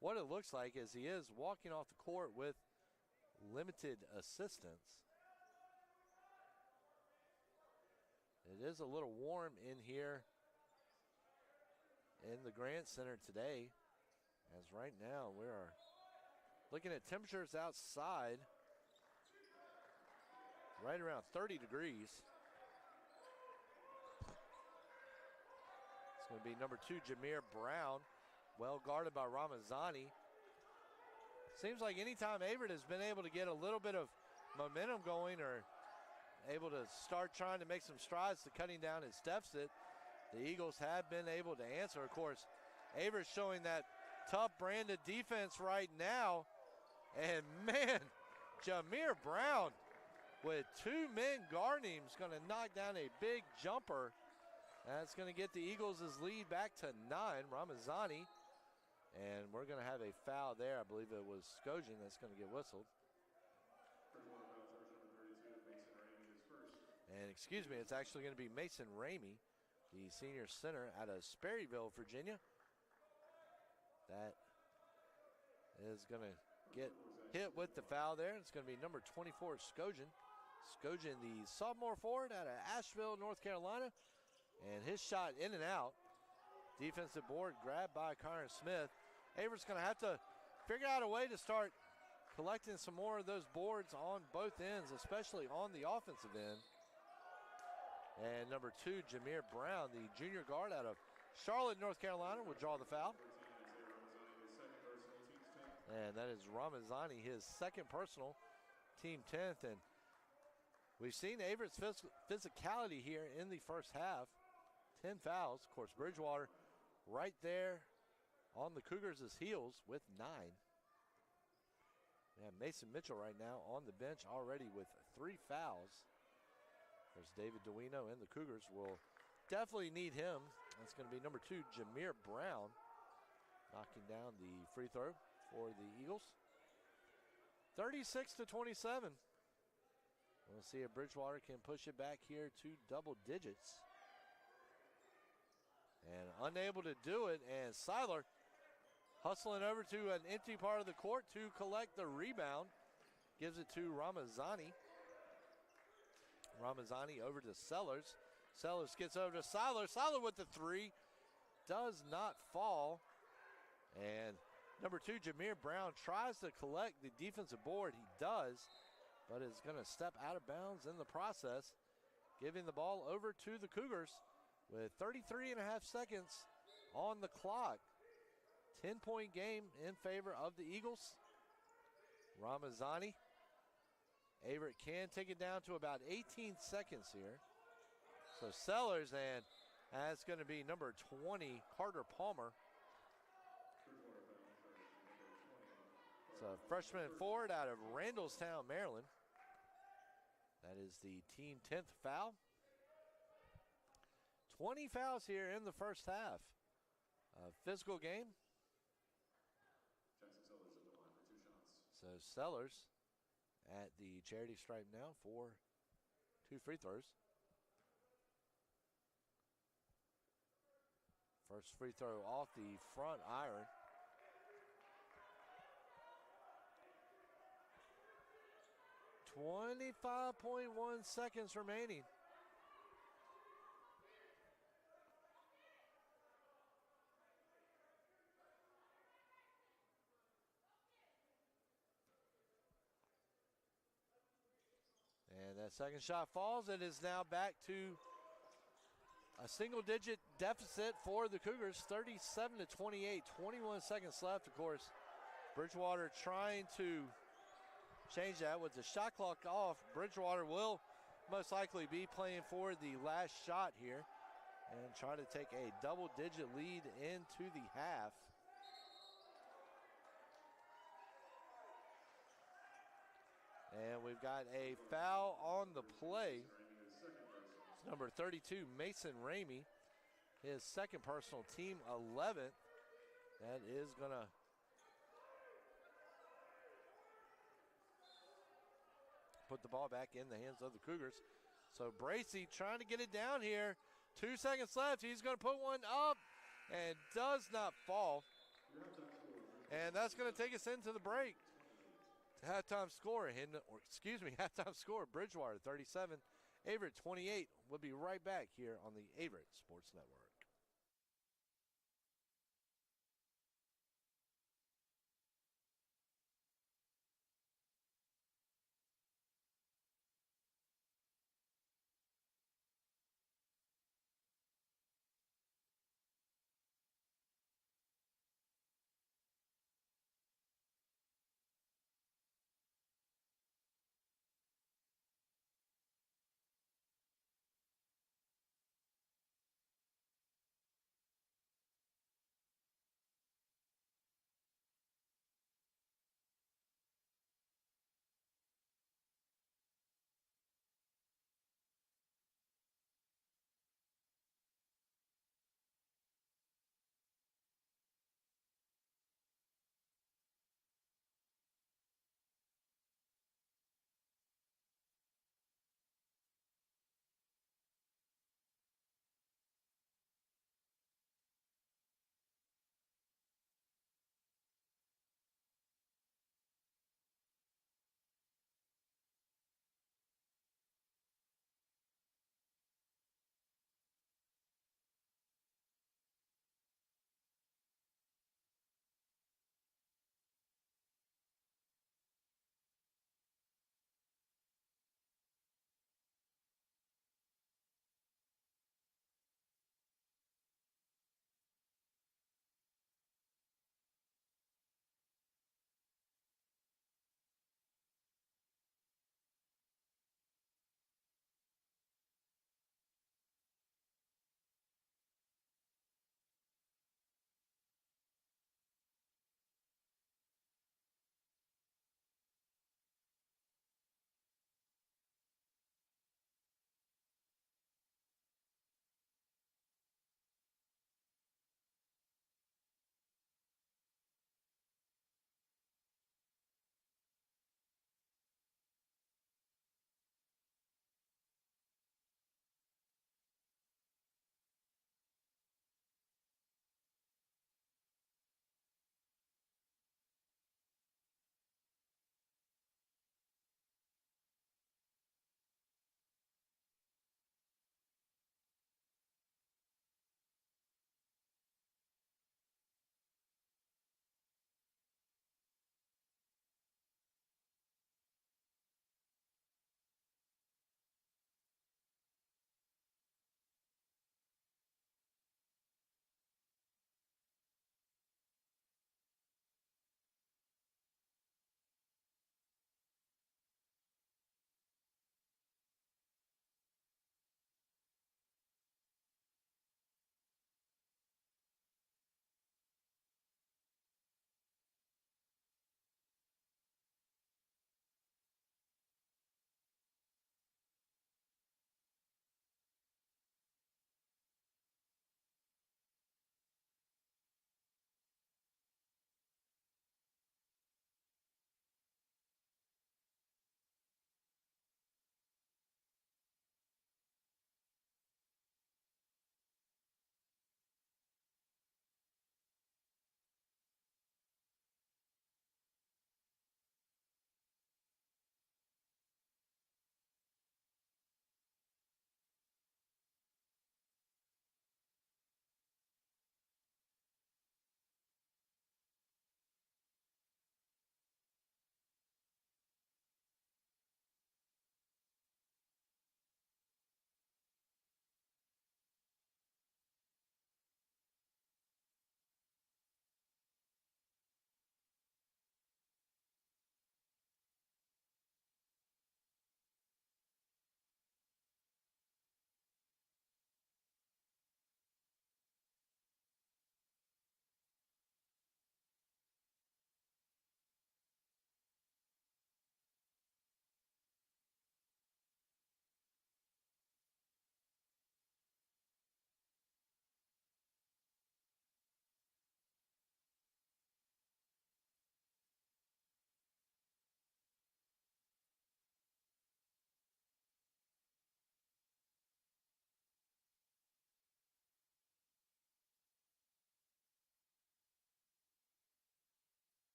S1: what it looks like, as he is walking off the court with limited assistance. It is a little warm in here in the Grant Center today, as right now we are looking at temperatures outside right around 30 degrees. It's going to be number 2, Jameer Brown, well guarded by Ramazani. Seems like anytime Averett has been able to get a little bit of momentum going, or able to start trying to make some strides to cutting down his deficit, the Eagles have been able to answer. Of course, Averett showing that tough brand of defense right now. And man, Jameer Brown with 2 men guarding him is going to knock down a big jumper. That's going to get the Eagles' lead back to 9, Ramazani. And we're going to have a foul there. I believe it was Skojan that's going to get whistled. And excuse me, it's actually going to be Mason Ramey, the senior center out of Sperryville, Virginia. That is going to get hit with the foul there. It's going to be number 24, Skojan. Skojan, the sophomore forward out of Asheville, North Carolina. And his shot in and out. Defensive board grabbed by Connor Smith. Averett's going to have to figure out a way to start collecting some more of those boards on both ends, especially on the offensive end. And number 2, Jameer Brown, the junior guard out of Charlotte, North Carolina, will draw the foul. And that is Ramazani, his second personal, team 10th. And we've seen Averett's physicality here in the first half. 10 fouls. Of course, Bridgewater right there on the Cougars' heels with 9. We have Mason Mitchell right now on the bench already with 3 fouls. There's David Duino, and the Cougars will definitely need him. That's going to be number 2, Jameer Brown, knocking down the free throw for the Eagles. 36-27. We'll see if Bridgewater can push it back here to double digits. And unable to do it, and Seiler hustling over to an empty part of the court to collect the rebound. Gives it to Ramazani. Ramazani over to Sellers. Sellers gets over to Seiler. Seiler with the 3. Does not fall. And number 2, Jameer Brown, tries to collect the defensive board. He does, but is going to step out of bounds in the process, giving the ball over to the Cougars with 33 and a half seconds on the clock. 10-point game in favor of the Eagles. Ramazani. Averett can take it down to about 18 seconds here. So Sellers, and that's going to be number 20, Carter Palmer. So freshman forward out of Randallstown, Maryland. That is the team 10th foul. 20 fouls here in the first half. Physical game. So Sellers at the charity stripe now for 2 free throws. First free throw off the front iron. .1 seconds remaining. That second shot falls. It is now back to a single-digit deficit for the Cougars, 37-28, 21 seconds left. Of course, Bridgewater trying to change that with the shot clock off. Bridgewater will most likely be playing for the last shot here and try to take a double-digit lead into the half. And we've got a foul on the play. It's number 32, Mason Ramey. His second personal, team 11th. That is going to put the ball back in the hands of the Cougars. So Bracey trying to get it down here. 2 seconds left. He's going to put one up and does not fall. And that's going to take us into the break. Halftime score, halftime score, Bridgewater 37, Averett 28. We'll be right back here on the Averett Sports Network.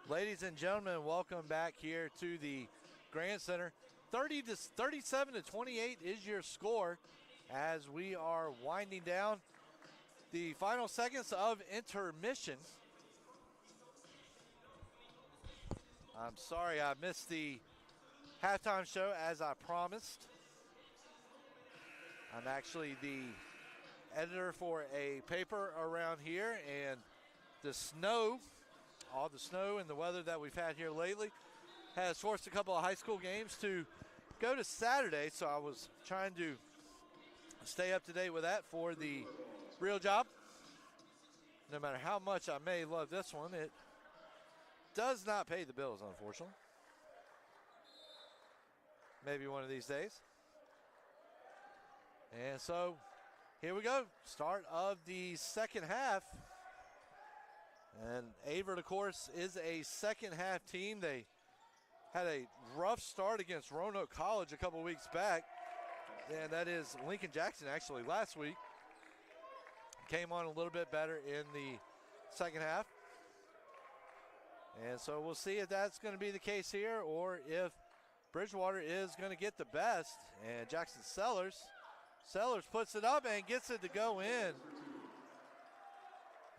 S1: Ladies and gentlemen, welcome back here to the Grand Center. 37-28 is your score as we are winding down the final seconds of intermission. I'm sorry I missed the halftime show as I promised. I'm actually the editor for a paper around here, and the snow, all the snow and the weather that we've had here lately has forced a couple of high school games to go to Saturday, so I was trying to stay up to date with that for the real job. No matter how much I may love this one, it does not pay the bills, unfortunately. Maybe one of these days. And so here we go, start of the second half. And Averett, of course, is a second half team. They had a rough start against Roanoke College a couple weeks back. And that is Lincoln Jackson actually last week. Came on a little bit better in the second half. And so we'll see if that's going to be the case here or if Bridgewater is going to get the best. And Jackson Sellers puts it up and gets it to go in.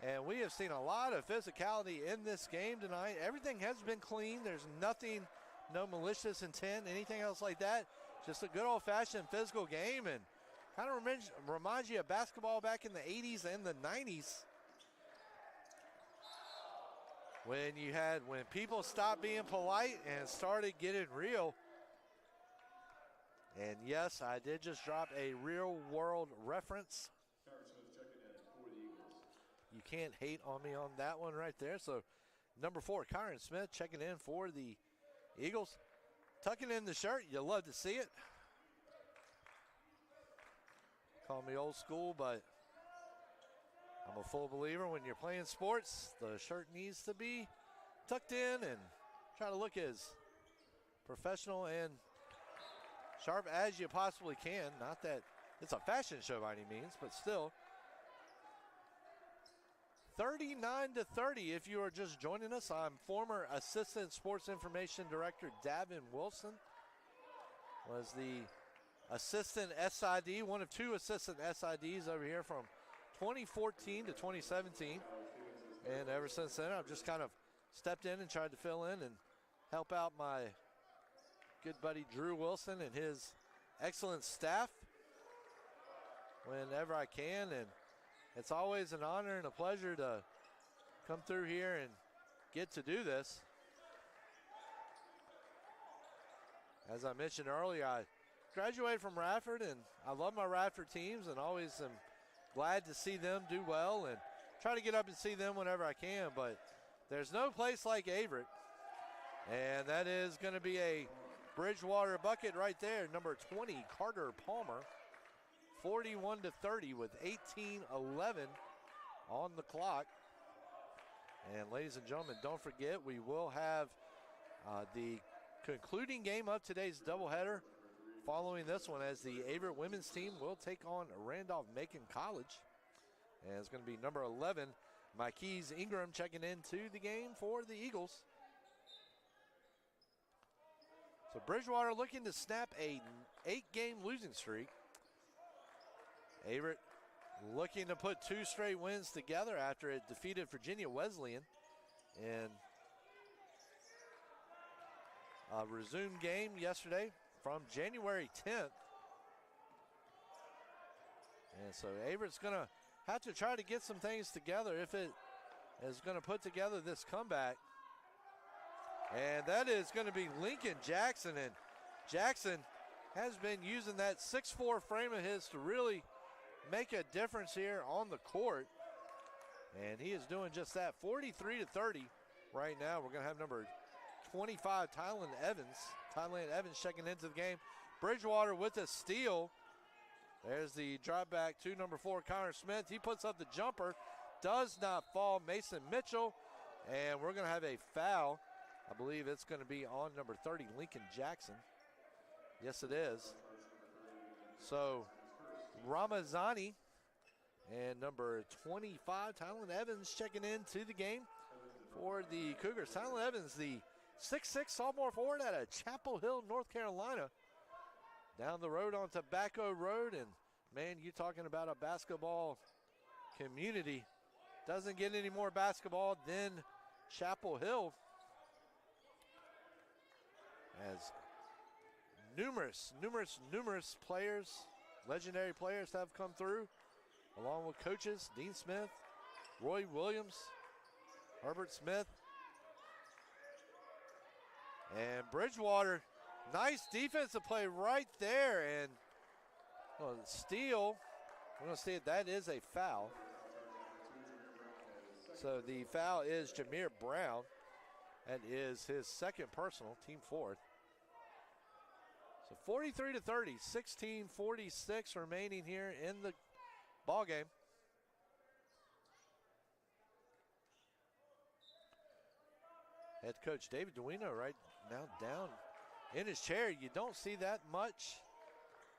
S1: And we have seen a lot of physicality in this game tonight. Everything has been clean. There's nothing, no malicious intent, anything else like that. Just a good old-fashioned physical game, and kind of reminds you of basketball back in the 80s and the 90s. When people stopped being polite and started getting real. And yes, I did just drop a real-world reference. You can't hate on me on that one right there. So number 4, Kyron Smith checking in for the Eagles. Tucking in the shirt, you love to see it. Call me old school, but I'm a full believer when you're playing sports, the shirt needs to be tucked in and try to look as professional and sharp as you possibly can. Not that it's a fashion show by any means, but still. 39-30 if you are just joining us. I'm former Assistant Sports Information Director Davin Wilson. Was the assistant SID, one of 2 assistant SIDs over here from 2014 to 2017. And ever since then, I've just kind of stepped in and tried to fill in and help out my good buddy Drew Wilson and his excellent staff whenever I can. And it's always an honor and a pleasure to come through here and get to do this. As I mentioned earlier, I graduated from Radford, and I love my Radford teams and always am glad to see them do well and try to get up and see them whenever I can. But there's no place like Averett, and that is going to be a Bridgewater bucket right there. Number 20, Carter Palmer. 41-30 with 18-11 on the clock. And ladies and gentlemen, don't forget we will have the concluding game of today's doubleheader following this one, as the Averett women's team will take on Randolph-Macon College. And it's going to be number 11, Mikey's Ingram, checking into the game for the Eagles. So Bridgewater looking to snap a 8-game losing streak. Averett looking to put 2 straight wins together after it defeated Virginia Wesleyan in a resumed game yesterday from January 10th. And so Averett's going to have to try to get some things together if it is going to put together this comeback. And that is going to be Lincoln Jackson. And Jackson has been using that 6'4" frame of his to really make a difference here on the court. And he is doing just that. 43-30 right now. We're going to have number 25, Tylan Evans checking into the game. Bridgewater with a steal. There's the drop back to number 4, Connor Smith. He puts up the jumper. Does not fall. Mason Mitchell. And we're going to have a foul. I believe it's going to be on number 30, Lincoln Jackson. Yes, it is. So Ramazani and number 25, Tylan Evans, checking into the game for the Cougars. Tyler Evans, the 6'6" sophomore forward out of Chapel Hill, North Carolina. Down the road on Tobacco Road, and man, you talking about a basketball community. Doesn't get any more basketball than Chapel Hill. As numerous players, legendary players have come through, along with coaches, Dean Smith, Roy Williams, Herbert Smith, and Bridgewater. Nice defensive play right there, and steal. We're going to see if that is a foul. So the foul is Jameer Brown. That is his second personal, team fourth. So 43-30, 16:46 remaining here in the ball game. Head coach David Duino right now down in his chair. You don't see that much,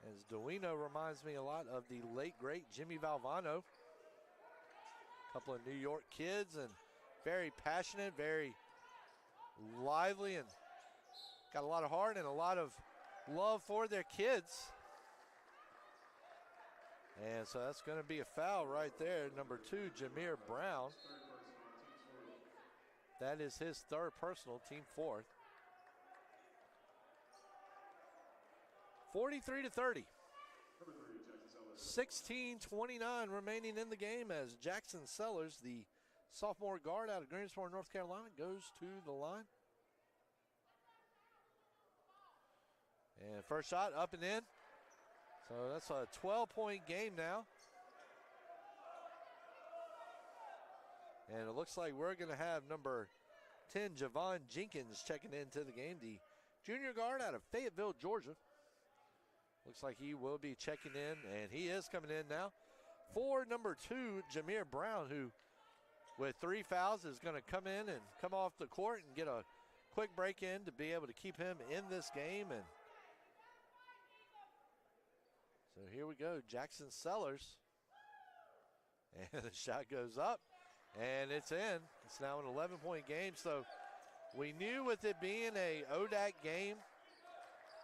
S1: as Duino reminds me a lot of the late, great Jimmy Valvano. A couple of New York kids, and very passionate, very lively, and got a lot of heart and a lot of love for their kids. And so that's going to be a foul right there. Number 2, Jameer Brown. That is his third personal, team fourth. 43-30. 16:29 remaining in the game as Jackson Sellers, the sophomore guard out of Greensboro, North Carolina, goes to the line. And first shot up and in. So that's a 12-point game now. And it looks like we're going to have number 10, Javon Jenkins, checking into the game, the junior guard out of Fayetteville, Georgia. Looks like he will be checking in, and he is coming in now. For number 2, Jameer Brown, who with 3 fouls is going to come in and come off the court and get a quick break in to be able to keep him in this game. And so here we go, Jackson Sellers. And the shot goes up, and it's in. It's now an 11-point game. So we knew with it being a ODAC game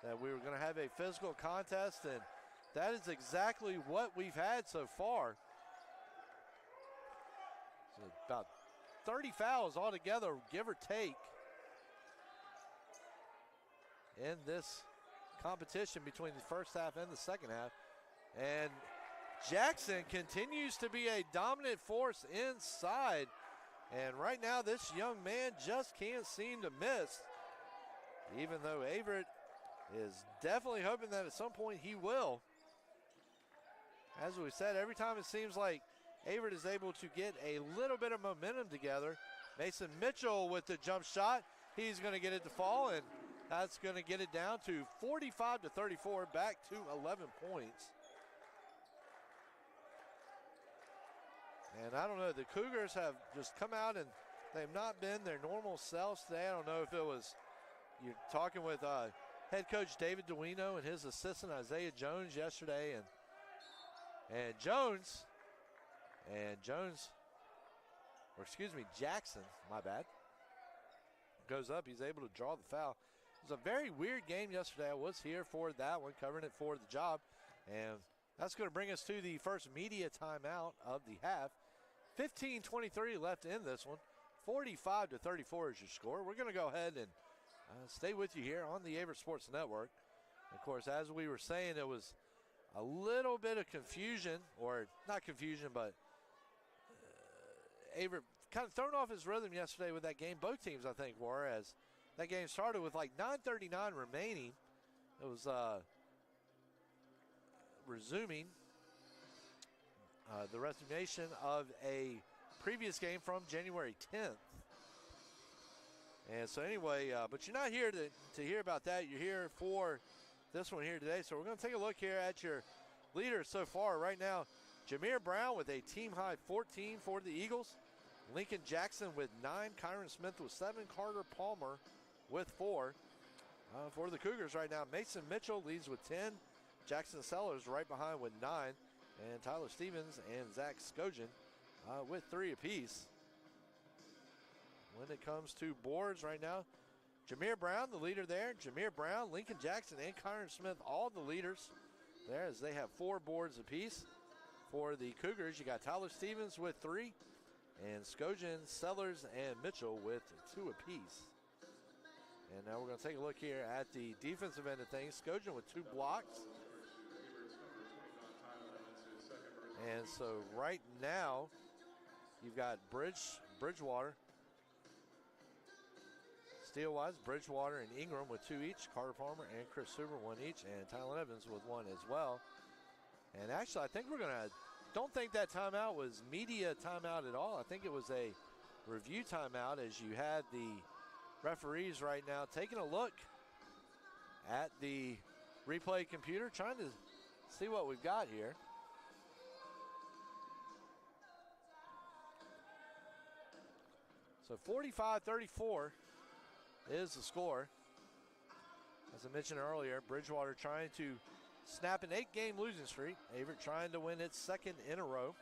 S1: that we were going to have a physical contest, and that is exactly what we've had so far. So about 30 fouls altogether, give or take, in this competition between the first half and the second half. And Jackson continues to be a dominant force inside. And right now, this young man just can't seem to miss, even though Averett is definitely hoping that at some point he will. As we said, every time it seems like Averett is able to get a little bit of momentum together. Mason Mitchell with the jump shot. He's going to get it to fall, and that's going to get it down to 45-34, back to 11 points. And I don't know, the Cougars have just come out and they've not been their normal selves today. I don't know if it was, you're talking with head coach David Duino and his assistant Isaiah Jones yesterday, and Jackson, my bad, goes up. He's able to draw the foul. It was a very weird game yesterday. I was here for that one, covering it for the job. And that's going to bring us to the first media timeout of the half. 15:23 left in this one. 45-34 is your score. We're going to go ahead and stay with you here on the Averett Sports Network. Of course, as we were saying, it was a little bit of confusion, or not confusion, but Averett kind of thrown off his rhythm yesterday with that game. Both teams, I think, were, as that game started with like 9:39 remaining. It was resuming the resummation of a previous game from January 10th. And so anyway, but you're not here to hear about that. You're here for this one here today. So we're going to take a look here at your leaders so far. Right now, Jameer Brown with a team-high 14 for the Eagles. Lincoln Jackson with 9. Kyron Smith with 7. Carter Palmer with 4. For the Cougars right now, Mason Mitchell leads with 10. Jackson Sellers right behind with 9. And Tyler Stevens and Zach Skojan with 3 apiece. when it comes to boards right now. Jameer Brown, the leader there. Jameer Brown, Lincoln Jackson, and Kyron Smith, all the leaders there as they have 4 boards apiece. For the Cougars, you got Tyler Stevens with 3, and Skojan, Sellers, and Mitchell with 2 apiece. And now we're going to take a look here at the defensive end of things. Skojan with 2 blocks. And so right now, you've got Bridgewater, steal-wise, Bridgewater and Ingram with 2 each. Carter Farmer and Chris Suber 1 each, and Tylen Evans with 1 as well. And actually, I think don't think that timeout was media timeout at all. I think it was a review timeout, as you had the referees right now taking a look at the replay computer, trying to see what we've got here. So 45-34 is the score. As I mentioned earlier, Bridgewater trying to snap an 8-game losing streak. Averett trying to win its 2nd in a row.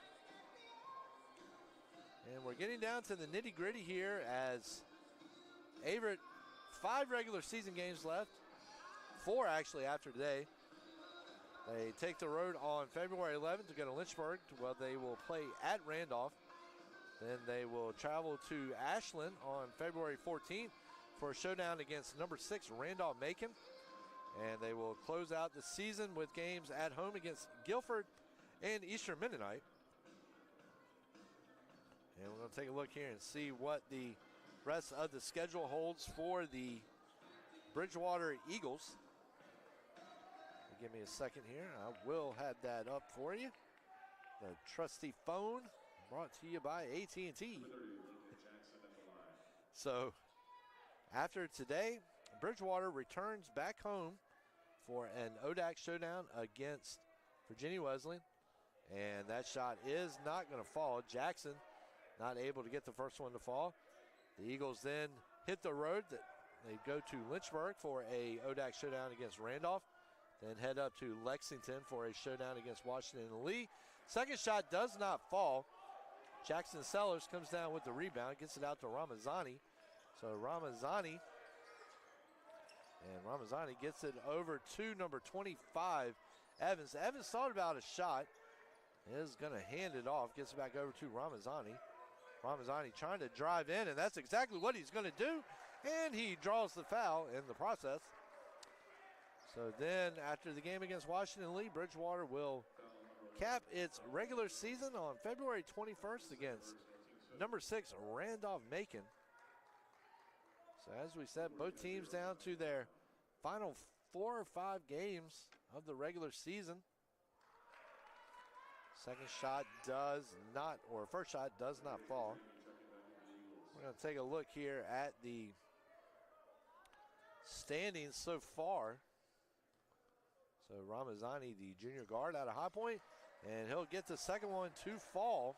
S1: And we're getting down to the nitty-gritty here as Averett, 5 regular season games left. 4 actually after today. They take the road on February 11th to go to Lynchburg. Well, they will play at Randolph. Then they will travel to Ashland on February 14th for a showdown against number 6 Randolph-Macon. And they will close out the season with games at home against Guilford and Eastern Mennonite. And we're going to take a look here and see what the rest of the schedule holds for the Bridgewater Eagles. Give me a second here. I will have that up for you. The trusty phone brought to you by AT&T. So after today, Bridgewater returns back home for an ODAC showdown against Virginia Wesleyan. And that shot is not going to fall. Jackson not able to get the first one to fall. The Eagles then hit the road. They go to Lynchburg for a ODAC showdown against Randolph. Then head up to Lexington for a showdown against Washington and Lee. Second shot does not fall. Jackson Sellers comes down with the rebound, gets it out to Ramazani. So Ramazani gets it over to number 25, Evans. Evans thought about a shot, is going to hand it off, gets it back over to Ramazani. Ramazani trying to drive in, and that's exactly what he's going to do, and he draws the foul in the process. So then after the game against Washington Lee, Bridgewater will cap its regular season on February 21st against number 6 Randolph-Macon. So as we said, both teams down to their final 4 or 5 games of the regular season. First shot does not fall. We're going to take a look here at the standings so far. So Ramazani, the junior guard, out of High Point, and he'll get the second one to fall.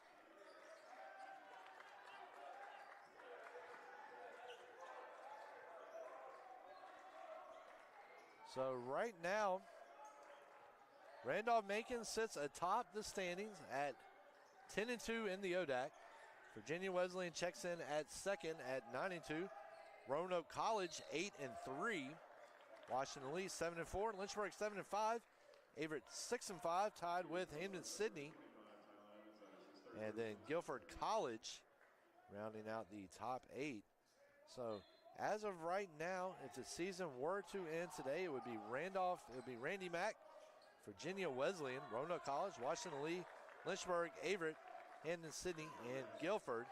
S1: So right now, Randolph-Macon sits atop the standings at 10-2 in the ODAC. Virginia Wesleyan checks in at second at 9-2. Roanoke College 8-3. Washington Lee 7-4. Lynchburg 7-5. Averett 6-5, tied with Hampden-Sydney. And then Guilford College rounding out the top 8. So as of right now, if the season were to end today, it would be Randolph, it would be Randy Mack, Virginia Wesleyan, Roanoke College, Washington Lee, Lynchburg, Averett, Hampden-Sydney, and Guilford.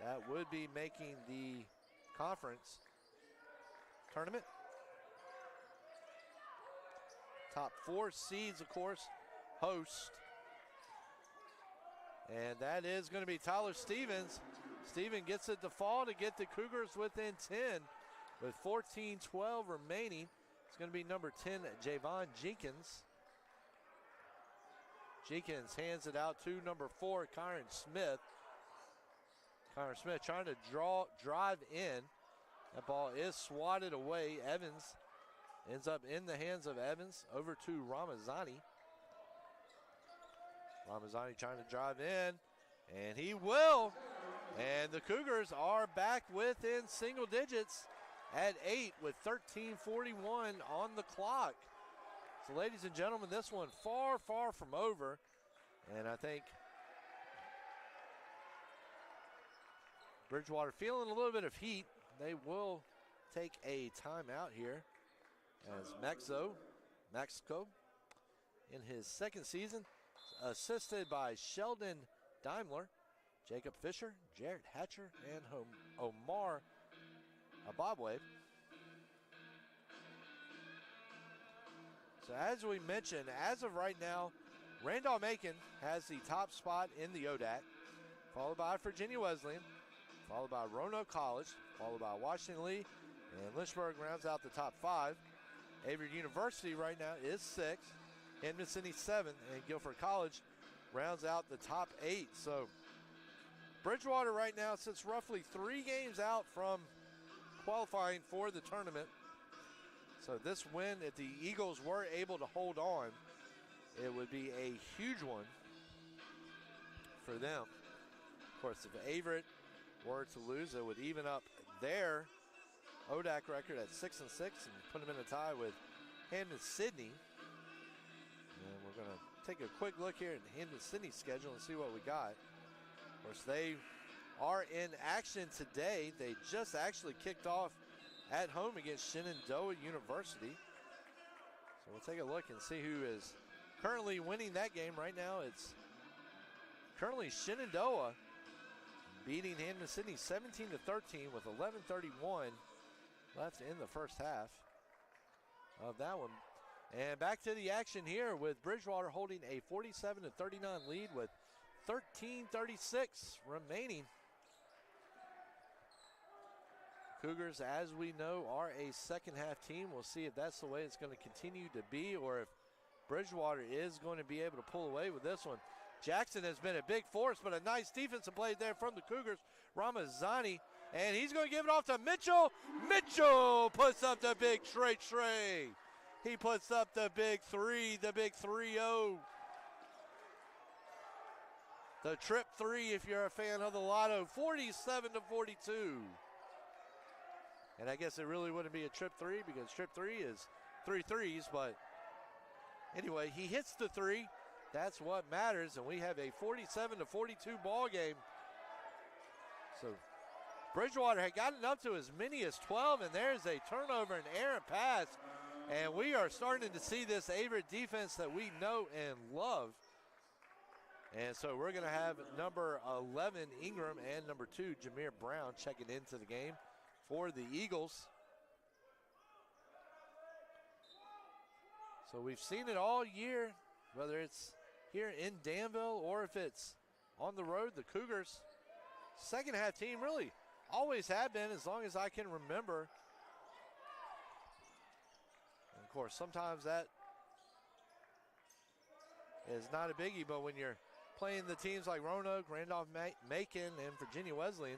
S1: That would be making the conference tournament. Top 4 seeds, of course, host. And that is going to be Tyler Stevens. Steven gets it to fall to get the Cougars within 10 with 14-12 remaining. It's going to be number 10, Javon Jenkins. Jenkins hands it out to number 4, Kyron Smith. Kyron Smith trying to drive in. That ball is swatted away. Evans ends up in the hands of Evans over to Ramazani. Ramazani trying to drive in. And he will. And the Cougars are back within single digits at 8 with 13:41 on the clock. So, ladies and gentlemen, this one far, far from over. And I think Bridgewater feeling a little bit of heat. They will take a timeout here as Mexico, in his second season, assisted by Sheldon Daimler, Jacob Fisher, Jarrett Hatcher, and Omar Ababwe. So as we mentioned, as of right now, Randolph-Macon has the top spot in the ODAC, followed by Virginia Wesleyan, followed by Roanoke College, followed by Washington Lee, and Lynchburg rounds out the top 5. Averett University right now is 6th, Henderson 7th, and Guilford College rounds out the top 8. So Bridgewater right now sits roughly 3 games out from qualifying for the tournament. So this win, if the Eagles were able to hold on, it would be a huge one for them. Of course, if Averett were to lose, it would even up their ODAC record at 6-6 and put them in a tie with Hampden-Sydney. And we're going to take a quick look here at Hampden-Sydney's schedule and see what we got. Of course, they are in action today. They just actually kicked off at home against Shenandoah University. So we'll take a look and see who is currently winning that game. Right now, it's currently Shenandoah beating Hampden-Sydney 17-13 with 11:31 left in the first half of that one. And back to the action here with Bridgewater holding a 47-39 lead with 13:36 remaining. Cougars, as we know, are a second half team. We'll see if that's the way it's going to continue to be or if Bridgewater is going to be able to pull away with this one. Jackson has been a big force, but a nice defensive play there from the Cougars. Ramazani, and he's going to give it off to Mitchell. Mitchell puts up the big tray. He puts up the big 3, the big 3-0. The trip 3 if you're a fan of the lotto, 47-42. And I guess it really wouldn't be a trip 3 because trip 3 is 3 threes, but anyway, he hits the 3. That's what matters, and we have a 47-42 ball game. So Bridgewater had gotten up to as many as 12, and there's a turnover and errant pass. And we are starting to see this Averett defense that we know and love. And so we're going to have number 11, Ingram, and number 2, Jameer Brown, checking into the game for the Eagles. So we've seen it all year, whether it's here in Danville or if it's on the road. The Cougars, second half team, really always have been as long as I can remember. And of course, sometimes that is not a biggie, but when you're playing the teams like Roanoke, Randolph-Macon, and Virginia Wesleyan,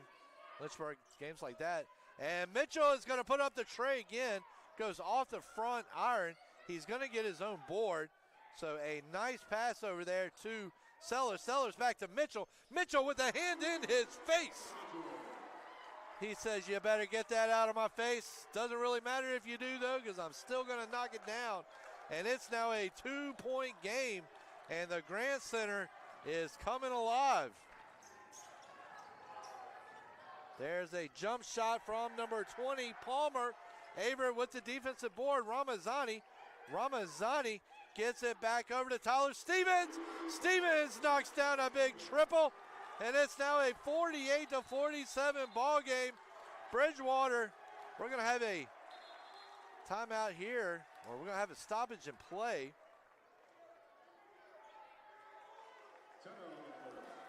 S1: Lynchburg, games like that. And Mitchell is going to put up the tray again, goes off the front iron. He's going to get his own board. So a nice pass over there to Sellers. Sellers back to Mitchell. Mitchell with a hand in his face. He says, you better get that out of my face. Doesn't really matter if you do, though, because I'm still going to knock it down. And it's now a 2-point game, and the Grant Center is coming alive. There's a jump shot from number 20, Palmer. Averett with the defensive board, Ramazani. Ramazani gets it back over to Tyler Stevens. Stevens knocks down a big triple, and it's now a 48-47 ball game. Bridgewater, we're going to have a timeout here, or we're going to have a stoppage in play.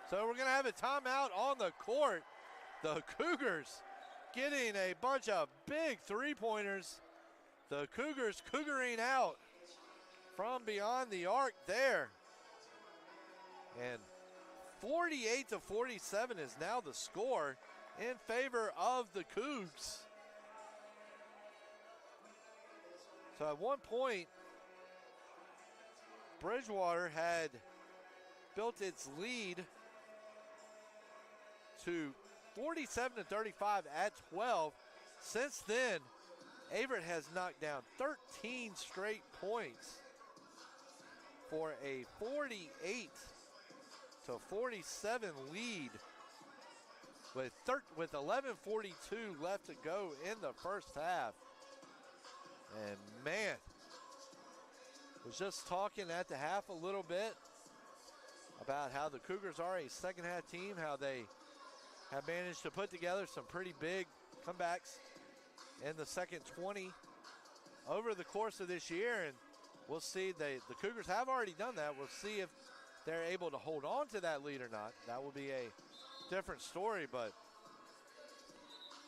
S1: So we're going to have a timeout on the court. The Cougars getting a bunch of big three-pointers. The Cougars cougaring out from beyond the arc there. And 48-47 is now the score in favor of the Cougs. So at one point, Bridgewater had built its lead to 47-35 at 12. Since then, Averett has knocked down 13 straight points for a 48-47 lead with 11:42 left to go in the first half. And man, was just talking at the half a little bit about how the Cougars are a second half team, how they have managed to put together some pretty big comebacks in the second 20 over the course of this year. And we'll see, the Cougars have already done that. We'll see if they're able to hold on to that lead or not. That will be a different story, but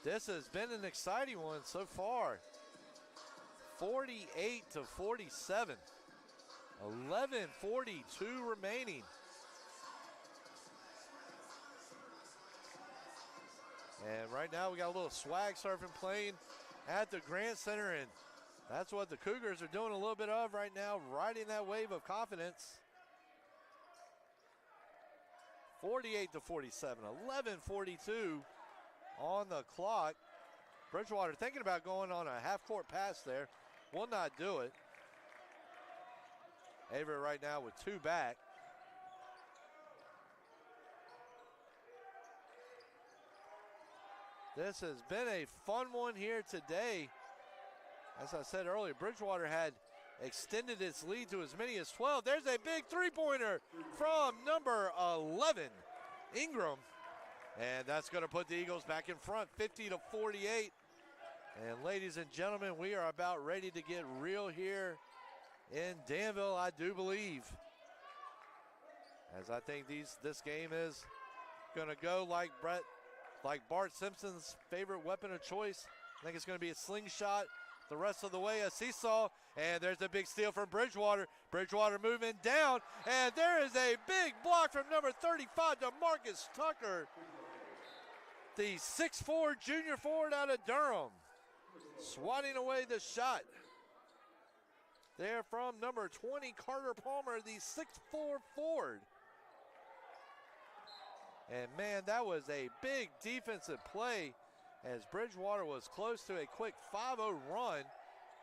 S1: this has been an exciting one so far. 48-47. 11:42 remaining. And right now we got a little swag surfing playing at the Grant Center, and that's what the Cougars are doing a little bit of right now, riding that wave of confidence. 48-47, 11:42 on the clock. Bridgewater thinking about going on a half-court pass there. Will not do it. Averett right now with two back. This has been a fun one here today. As I said earlier, Bridgewater had extended its lead to as many as 12. There's a big three-pointer from number 11, Ingram. And that's going to put the Eagles back in front, 50-48. And ladies and gentlemen, we are about ready to get real here in Danville, I do believe. As I think this game is going to go like Bart Simpson's favorite weapon of choice. I think it's going to be a slingshot the rest of the way, a seesaw, and there's a big steal from Bridgewater. Bridgewater moving down, and there is a big block from number 35, DeMarcus Tucker, the 6'4" junior forward out of Durham, swatting away the shot. There from number 20, Carter Palmer, the 6'4" forward. And man, that was a big defensive play as Bridgewater was close to a quick 5-0 run,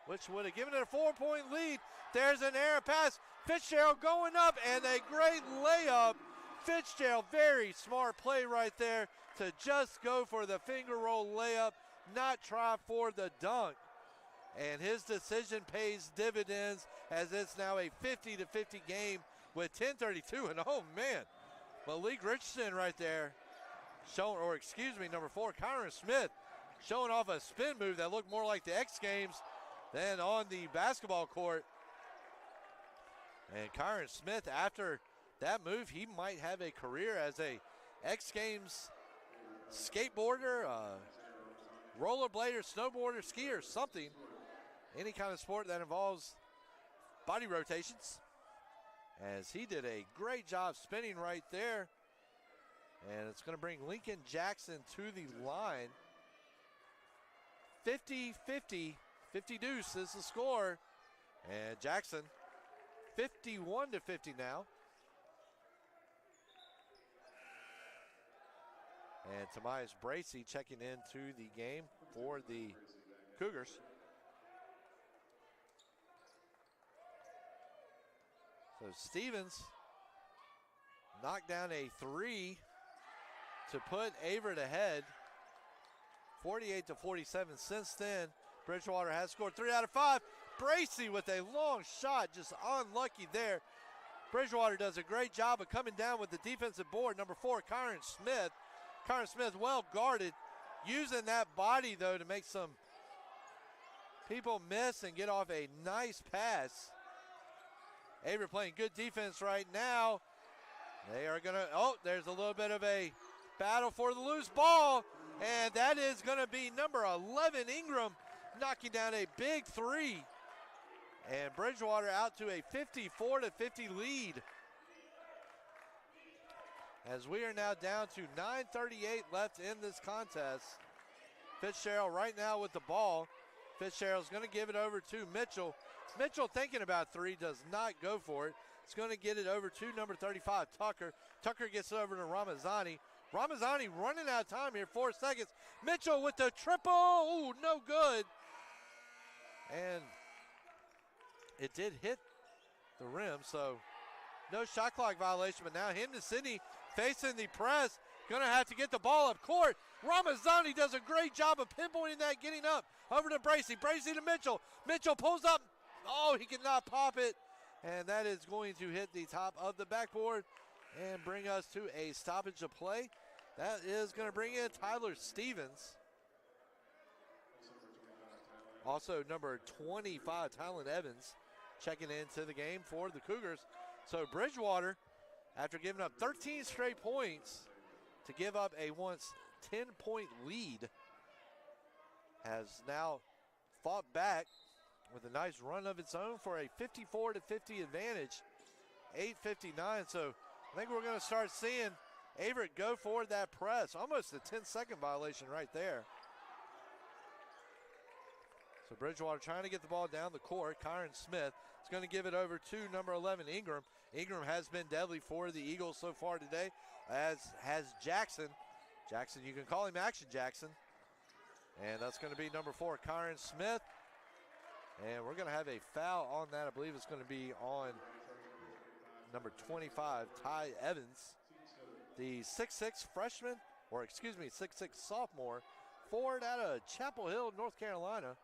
S1: which would have given it a 4-point lead. There's an error pass. Fitzgerald going up, and a great layup. Fitzgerald, very smart play right there to just go for the finger roll layup, not try for the dunk. And his decision pays dividends as it's now a 50-50 game with 10:32. And oh man, Malik Richardson right there, number 4, Kyron Smith, showing off a spin move that looked more like the X Games than on the basketball court. And Kyron Smith, after that move, he might have a career as a X Games skateboarder, rollerblader, snowboarder, skier, something. Any kind of sport that involves body rotations. As he did a great job spinning right there. And it's going to bring Lincoln Jackson to the line. 50-50, 50 deuce is the score. And Jackson, 51-50 now. And Tobias Bracey checking into the game for the Cougars. So Stevens knocked down a 3 to put Averett ahead, 48-47. Since then, Bridgewater has scored 3 out of 5. Bracey with a long shot, just unlucky there. Bridgewater does a great job of coming down with the defensive board. Number 4, Kyron Smith. Kyron Smith well guarded, using that body though to make some people miss and get off a nice pass. Averett playing good defense right now. They are gonna, there's a little bit of a battle for the loose ball, and that is gonna be number 11, Ingram, knocking down a big 3. And Bridgewater out to a 54-50 lead. As we are now down to 9:38 left in this contest. Fitzgerald right now with the ball. Fitzgerald's gonna give it over to Mitchell. Mitchell thinking about 3, does not go for it. It's going to get it over to number 35, Tucker. Tucker gets it over to Ramazani. Ramazani running out of time here, 4 seconds. Mitchell with the triple, ooh, no good. And it did hit the rim, so no shot clock violation, but now him to Sydney facing the press. Gonna have to get the ball up court. Ramazani does a great job of pinpointing that, getting up over to Bracey. Bracey to Mitchell. Mitchell pulls up. Oh, he cannot pop it. And that is going to hit the top of the backboard and bring us to a stoppage of play. That is going to bring in Tyler Stevens. Also, number 25, Tylen Evans, checking into the game for the Cougars. So Bridgewater, after giving up 13 straight points to give up a once 10-point lead, has now fought back with a nice run of its own for a 54-50 advantage, 8:59. So I think we're going to start seeing Averett go for that press. Almost a 10-second violation right there. So Bridgewater trying to get the ball down the court. Kyron Smith is going to give it over to number 11, Ingram. Ingram has been deadly for the Eagles so far today, as has Jackson. Jackson, you can call him Action Jackson. And that's going to be number 4, Kyron Smith. And we're going to have a foul on that. I believe it's going to be on number 25, Ty Evans, the 6'6 freshman, or excuse me, 6'6 sophomore, forward out of Chapel Hill, North Carolina.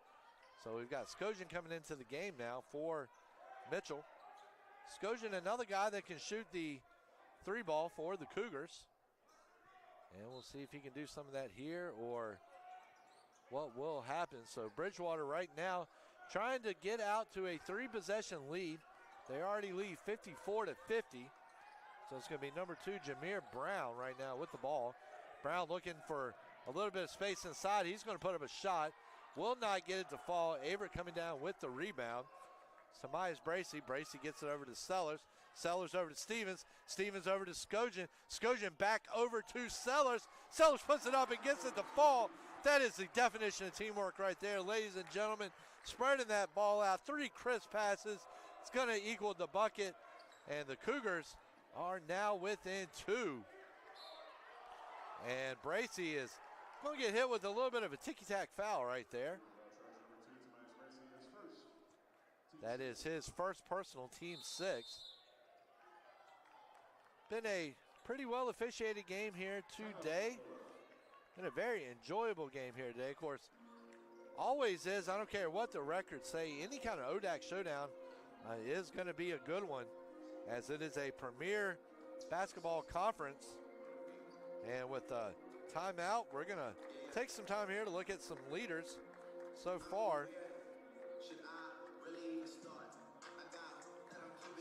S1: So we've got Skojan coming into the game now for Mitchell. Skojan, another guy that can shoot the 3-ball for the Cougars. And we'll see if he can do some of that here or what will happen. So Bridgewater right now trying to get out to a 3-possession lead. They already lead 54-50. So it's going to be number 2, Jameer Brown right now with the ball. Brown looking for a little bit of space inside. He's going to put up a shot. Will not get it to fall. Averett coming down with the rebound. Samias Bracey. Bracey gets it over to Sellers. Sellers over to Stevens. Stevens over to Skojan. Skojan back over to Sellers. Sellers puts it up and gets it to fall. That is the definition of teamwork right there, ladies and gentlemen. Spreading that ball out. 3 crisp passes. It's going to equal the bucket. And the Cougars are now within 2. And Bracey is going to get hit with a little bit of a ticky-tack foul right there. That is his first personal, team 6. Been a pretty well officiated game here today. Been a very enjoyable game here today. Of course, always is. I don't care what the records say. Any kind of ODAC showdown is going to be a good one, as it is a premier basketball conference. And with timeout, we're going to take some time here to look at some leaders so far.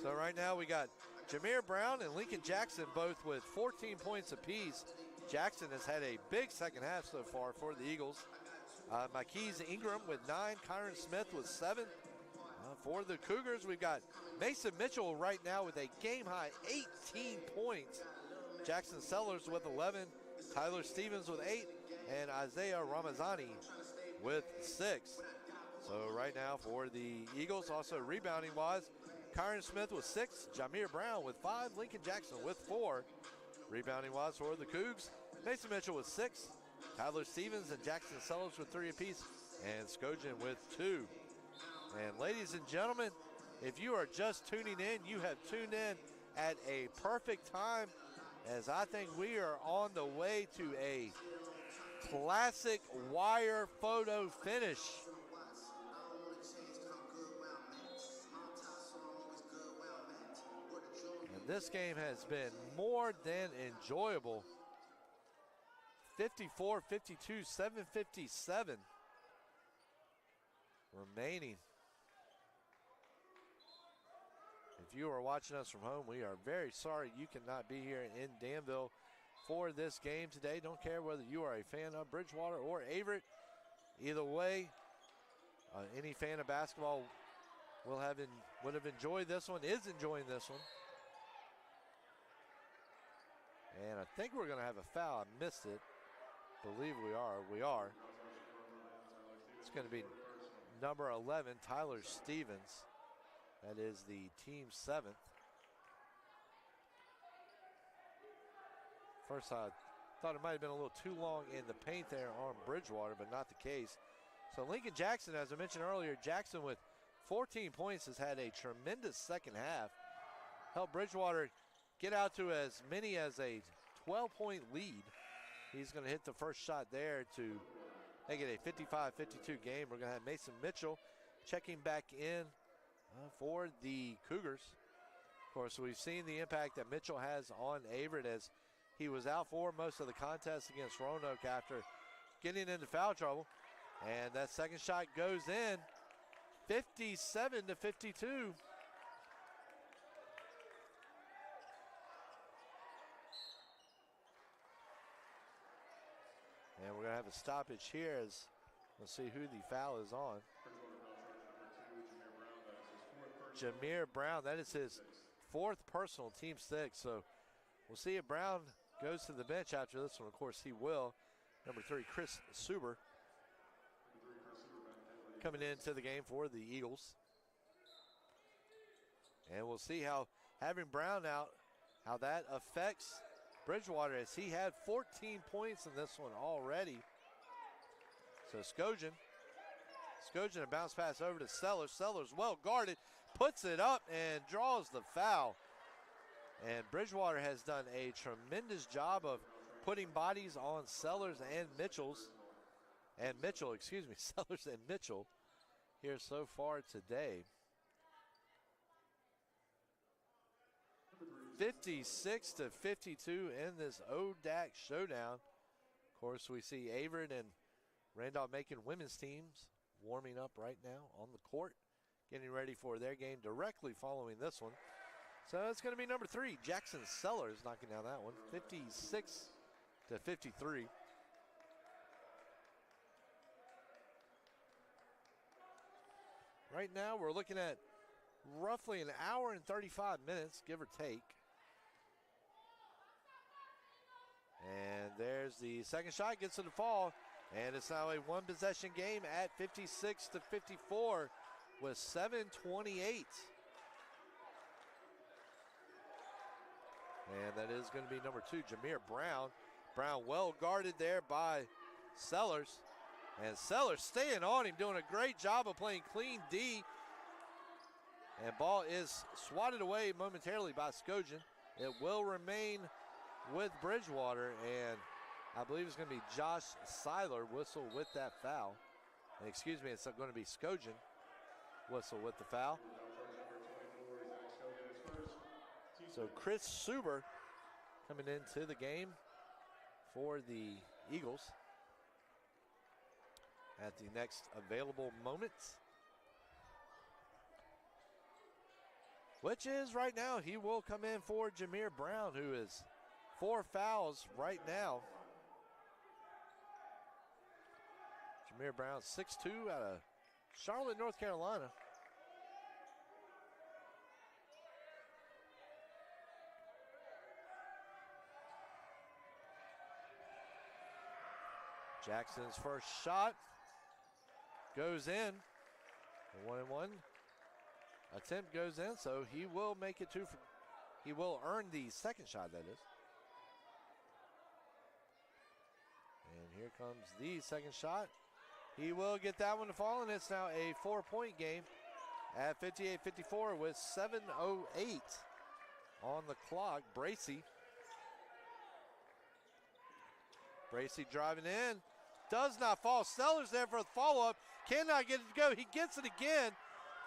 S1: So right now we got Jameer Brown and Lincoln Jackson both with 14 points apiece. Jackson has had a big second half so far for the Eagles. Marquise Ingram with 9, Kyron Smith with 7. For the Cougars, we've got Mason Mitchell right now with a game-high 18 points. Jackson Sellers with 11, Tyler Stevens with 8, and Isaiah Ramazani with 6. So right now for the Eagles, also rebounding-wise, Kyron Smith with 6, Jameer Brown with 5, Lincoln Jackson with 4. Rebounding-wise for the Cougs, Mason Mitchell with 6, Tyler Stevens and Jackson Sellers with 3 apiece, and Skojan with 2. And ladies and gentlemen, if you are just tuning in, you have tuned in at a perfect time, as I think we are on the way to a classic wire photo finish. And this game has been more than enjoyable. 54-52, 7:57 remaining. If you are watching us from home, we are very sorry you cannot be here in Danville for this game today. Don't care whether you are a fan of Bridgewater or Averett. Either way, any fan of basketball would have enjoyed this one, is enjoying this one. And I think we're going to have a foul. I missed it. Believe we are. We are. It's going to be number 11, Tyler Stevens. That is the team 7th. First, I Thought it might have been a little too long in the paint there on Bridgewater, but not the case. So Lincoln Jackson, as I mentioned earlier, Jackson with 14 points has had a tremendous second half. Helped Bridgewater get out to as many as a 12-point lead. He's going to hit the first shot there to make it a 55-52 game. We're going to have Mason Mitchell checking back in for the Cougars. Of course, we've seen the impact that Mitchell has on Averett as he was out for most of the contest against Roanoke after getting into foul trouble. And that second shot goes in, 57-52. And we're going to have a stoppage here as we'll see who the foul is on. Jameer Brown, that is his fourth personal, team 6. So we'll see if Brown goes to the bench after this one. Of course, he will. Number 3, Chris Suber, coming into the game for the Eagles. And we'll see how having Brown out, how that affects Bridgewater, as he had 14 points in this one already. So Skojan a bounce pass over to Sellers. Sellers well guarded, puts it up and draws the foul. And Bridgewater has done a tremendous job of putting bodies on Sellers and Mitchell, Sellers and Mitchell here so far today. 56-52 in this ODAC showdown. Of course, we see Averett and Randolph-Macon women's teams warming up right now on the court, getting ready for their game directly following this one. So it's going to be number 3, Jackson Sellers, knocking down that one, 56-53. Right now, we're looking at roughly an hour and 35 minutes, give or take. And there's the second shot, gets to the fall, and it's now a one-possession game at 56-54 with 7:28. And that is going to be number 2, Jameer Brown. Brown well guarded there by Sellers. And Sellers staying on him, doing a great job of playing clean D. And ball is swatted away momentarily by Skojan. It will remain with Bridgewater, and I believe it's going to be Josh Seiler whistle with that foul. And excuse me, it's going to be Skojan whistle with the foul. So Chris Suber coming into the game for the Eagles at the next available moment, which is right now, he will come in for Jameer Brown, who is 4 fouls right now. Jameer Brown, 6'2", out of Charlotte, North Carolina. Jackson's first shot goes in. The 1-and-1 attempt goes in, so he will make it 2 for, he will earn the second shot, that is. And here comes the second shot. He will get that one to fall, and it's now a 4-point game at 58-54 with 7:08 on the clock. Bracy driving in, does not fall. Sellers there for the follow-up, cannot get it to go. He gets it again,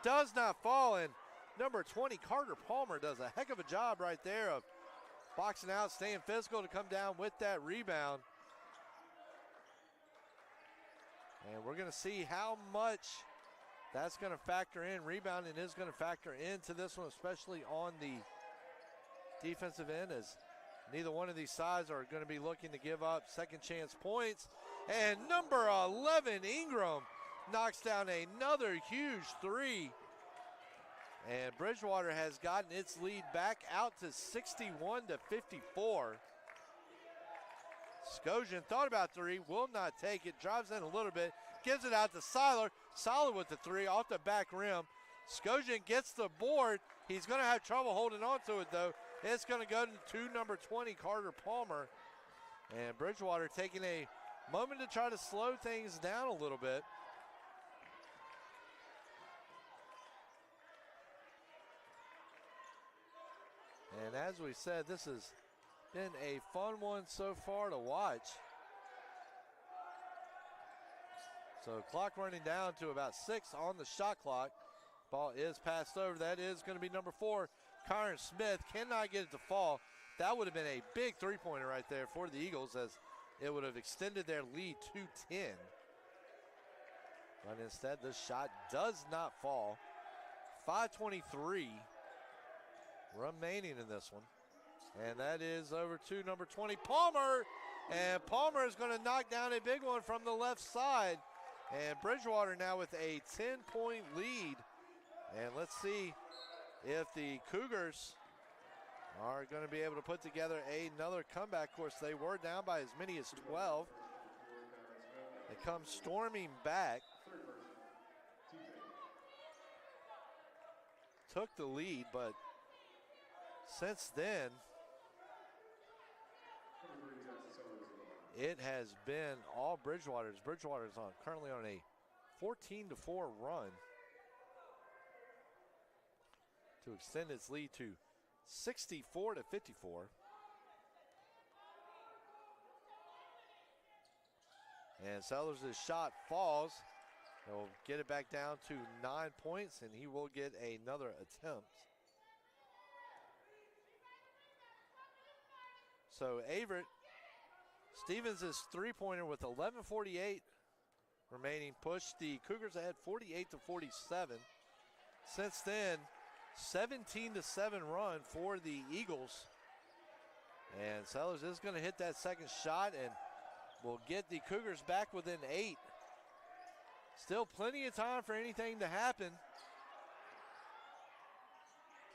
S1: does not fall, and number 20, Carter Palmer, does a heck of a job right there of boxing out, staying physical to come down with that rebound. And we're going to see how much that's going to factor in. Rebounding is going to factor into this one, especially on the defensive end, as neither one of these sides are going to be looking to give up second chance points. And number 11, Ingram, knocks down another huge 3. And Bridgewater has gotten its lead back out to 61-54. Skojan thought about 3, will not take it, drives in a little bit, gives it out to Seiler. Seiler with the 3 off the back rim. Skojan gets the board. He's going to have trouble holding on to it, though. It's going to go to number 20, Carter Palmer. And Bridgewater taking a moment to try to slow things down a little bit. And as we said, this has been a fun one so far to watch. So clock running down to about 6 on the shot clock. Ball is passed over. That is going to be number 4, Kyron Smith. Cannot get it to fall. That would have been a big three-pointer right there for the Eagles, as it would have extended their lead to 10. But instead, the shot does not fall. 5:23 remaining in this one. And that is over to number 20, Palmer. And Palmer is going to knock down a big one from the left side. And Bridgewater now with a 10-point lead. And let's see if the Cougars are going to be able to put together another comeback. Of course, they were down by as many as 12. They come storming back. Took the lead, but since then, it has been all Bridgewater's. Bridgewater is currently on a 14-4 run to extend its lead to 64-54. And Sellers' shot falls. He'll get it back down to 9 points, and he will get another attempt. So Averett Stevens' three-pointer with 11:48 remaining pushed the Cougars ahead 48-47. Since then, 17-7 run for the Eagles. And Sellers is going to hit that second shot and will get the Cougars back within 8. Still plenty of time for anything to happen.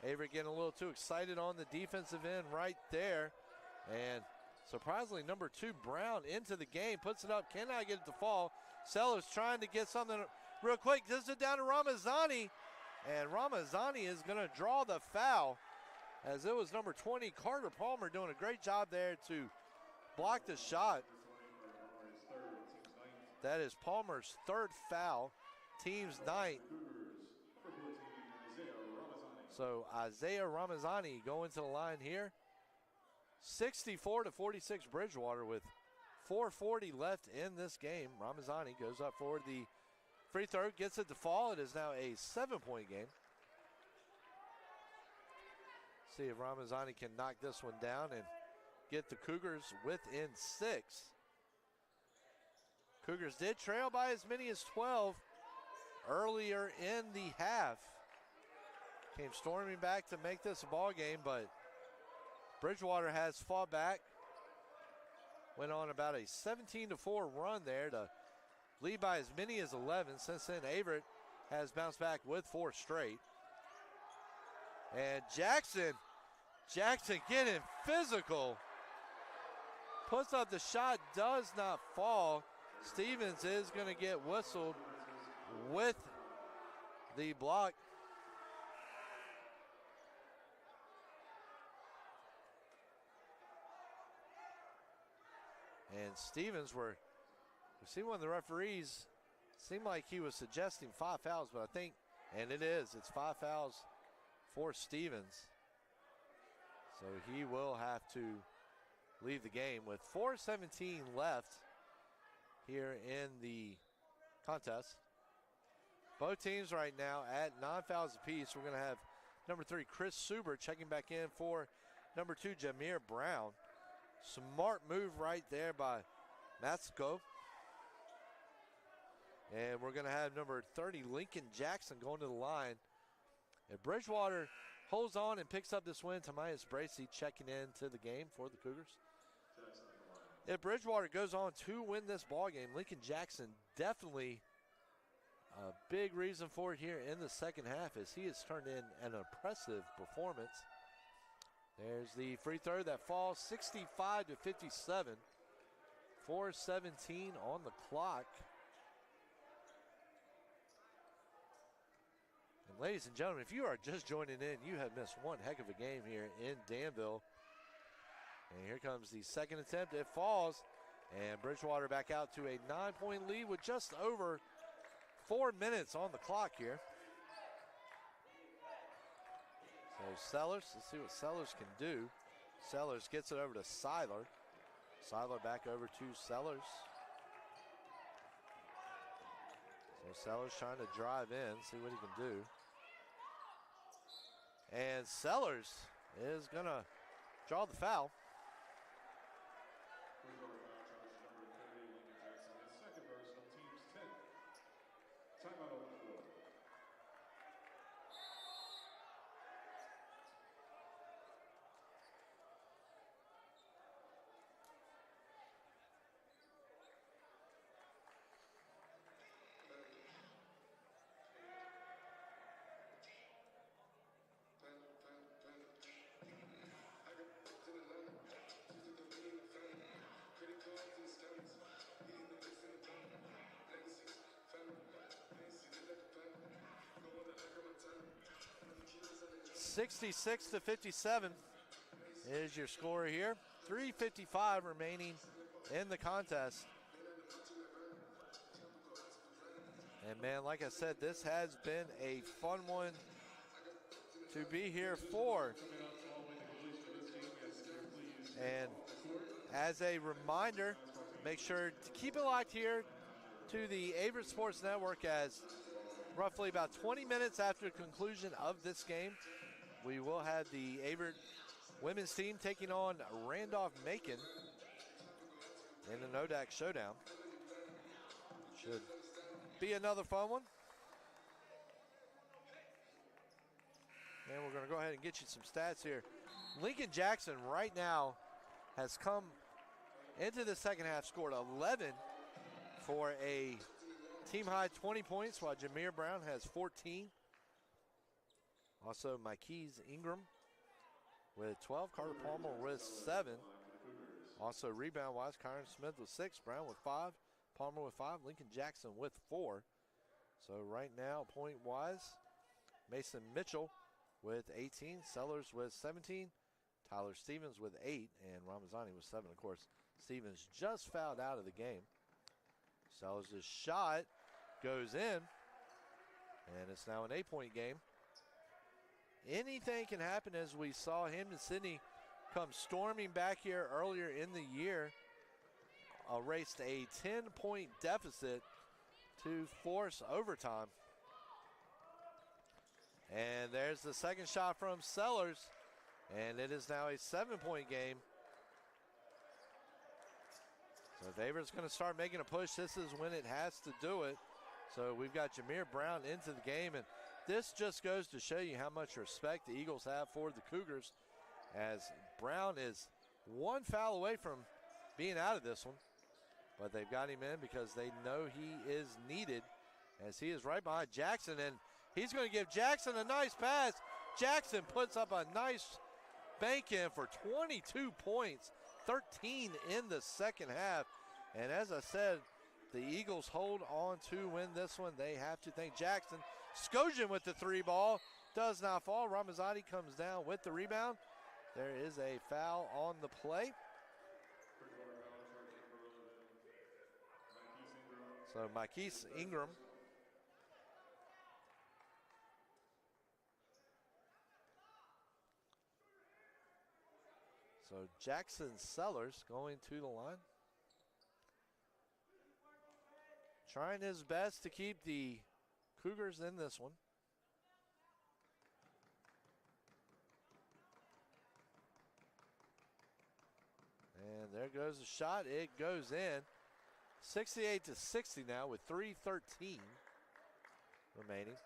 S1: Averett getting a little too excited on the defensive end right there. And surprisingly, number 2, Brown, into the game, puts it up, cannot get it to fall. Sellers trying to get something real quick, gives it down to Ramazani. And Ramazani is going to draw the foul, as it was number 20, Carter Palmer, doing a great job there to block the shot. That is Palmer's 3rd foul, team's 9th. So Isaiah Ramazani going to the line here. 64-46 Bridgewater with 4:40 left in this game. Ramazani goes up for the free throw, gets it to fall. It is now a 7-point game. See if Ramazani can knock this one down and get the Cougars within 6. Cougars did trail by as many as 12 earlier in the half. Came storming back to make this a ball game, but Bridgewater has fought back. Went on about a 17-4 run there to lead by as many as 11. Since then, Averett has bounced back with 4 straight. And Jackson getting physical. Puts up the shot, does not fall. Stevens is going to get whistled with the block. And Stevens we see one of the referees seemed like he was suggesting 5 fouls, but I think, and it's 5 fouls for Stevens. So he will have to leave the game with 4:17 left here in the contest. Both teams right now at 9 fouls apiece. We're going to have number 3, Chris Suber, checking back in for number 2, Jameer Brown. Smart move right there by Matsko. And we're going to have number 30, Lincoln Jackson, going to the line. If Bridgewater holds on and picks up this win, Tamias Bracey checking into the game for the Cougars. If Bridgewater goes on to win this ball game, Lincoln Jackson definitely a big reason for it here in the second half, as he has turned in an impressive performance. There's the free throw that falls, 65-57. 4:17 on the clock. And ladies and gentlemen, if you are just joining in, you have missed one heck of a game here in Danville. And here comes the second attempt. It falls. And Bridgewater back out to a 9-point lead with just over 4 minutes on the clock here. So Sellers, let's see what Sellers can do. Sellers gets it over to Seiler. Seiler back over to Sellers. So Sellers trying to drive in, see what he can do. And Sellers is gonna draw the foul. (66-57) is your score here. 3:55 remaining in the contest. And man, like I said, this has been a fun one to be here for. And as a reminder, make sure to keep it locked here to the Averett Sports Network, as roughly about 20 minutes after the conclusion of this game, we will have the Averett women's team taking on Randolph-Macon in an ODAC showdown. Should be another fun one. And we're going to go ahead and get you some stats here. Lincoln Jackson right now has come into the second half, scored 11 for a team-high 20 points, while Jameer Brown has 14. Also, Mikey's Ingram with 12, Carter Palmer with 7. Also, rebound-wise, Kyron Smith with 6, Brown with 5, Palmer with 5, Lincoln Jackson with 4. So right now, point-wise, Mason Mitchell with 18, Sellers with 17, Tyler Stevens with 8, and Ramazani with 7. Of course, Stevens just fouled out of the game. Sellers' shot goes in, and it's now an 8-point game. Anything can happen, as we saw Hampden-Sydney come storming back here earlier in the year, erased a 10-point deficit to force overtime. And there's the second shot from Sellers, and it is now a 7-point game. So if Averett's going to start making a push, this is when it has to do it. So we've got Jameer Brown into the game, and this just goes to show you how much respect the Eagles have for the Cougars, as Brown is one foul away from being out of this one. But they've got him in because they know he is needed, as he is right behind Jackson, and he's going to give Jackson a nice pass. Jackson puts up a nice bank in for 22 points, 13 in the second half. And as I said, the Eagles hold on to win this one. They have to thank Jackson. Skojan with the 3 ball, does not fall. Ramazani comes down with the rebound. There is a foul on the play. So Mikey's Ingram. So Jackson Sellers going to the line, trying his best to keep the Cougars in this one. And there goes the shot. It goes in. 68-60 now with 3:13 remaining.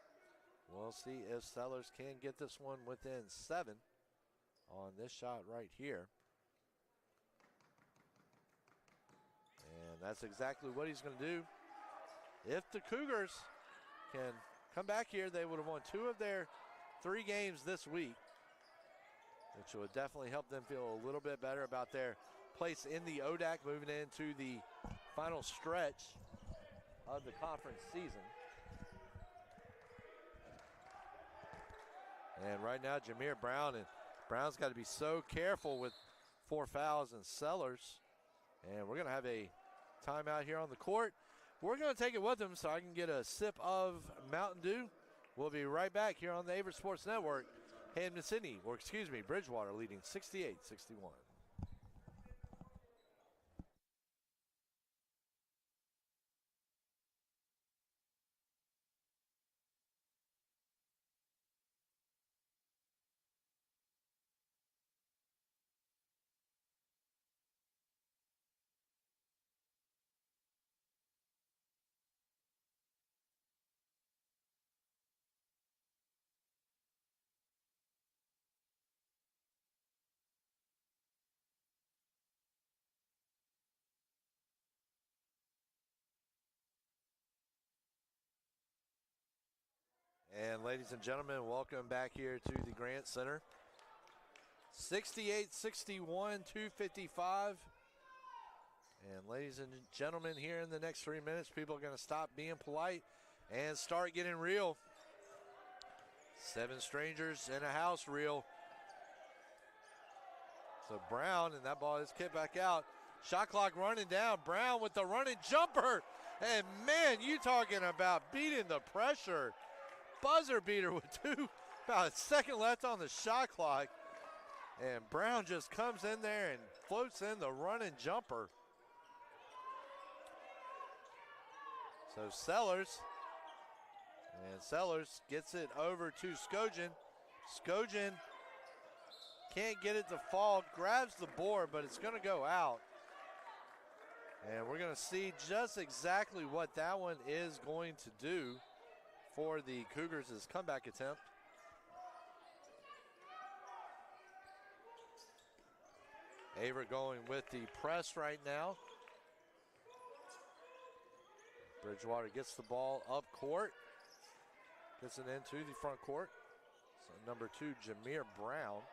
S1: We'll see if Sellers can get this one within 7 on this shot right here. And that's exactly what he's going to do. If the Cougars can come back here, they would have won 2 of their 3 games this week, which would definitely help them feel a little bit better about their place in the ODAC, moving into the final stretch of the conference season. And right now, Jameer Brown, and Brown's got to be so careful with 4 fouls and Sellers. And we're going to have a timeout here on the court. We're going to take it with them so I can get a sip of Mountain Dew. We'll be right back here on the Averett Sports Network. Bridgewater leading 68-61. And ladies and gentlemen, welcome back here to the Grant Center. 68-61, 2:55. And ladies and gentlemen, here in the next 3 minutes, people are going to stop being polite and start getting real. 7 strangers in a house real. So Brown, and that ball is kicked back out. Shot clock running down. Brown with the running jumper. And man, you talking about beating the pressure. Buzzer beater with about a second left on the shot clock. And Brown just comes in there and floats in the running jumper. So Sellers gets it over to Skojan. Skojan can't get it to fall, grabs the board, but it's going to go out. And we're going to see just exactly what that one is going to do for the Cougars' comeback attempt. Averett going with the press right now. Bridgewater gets the ball up court. Gets it into the front court. So number 2, Jameer Brown.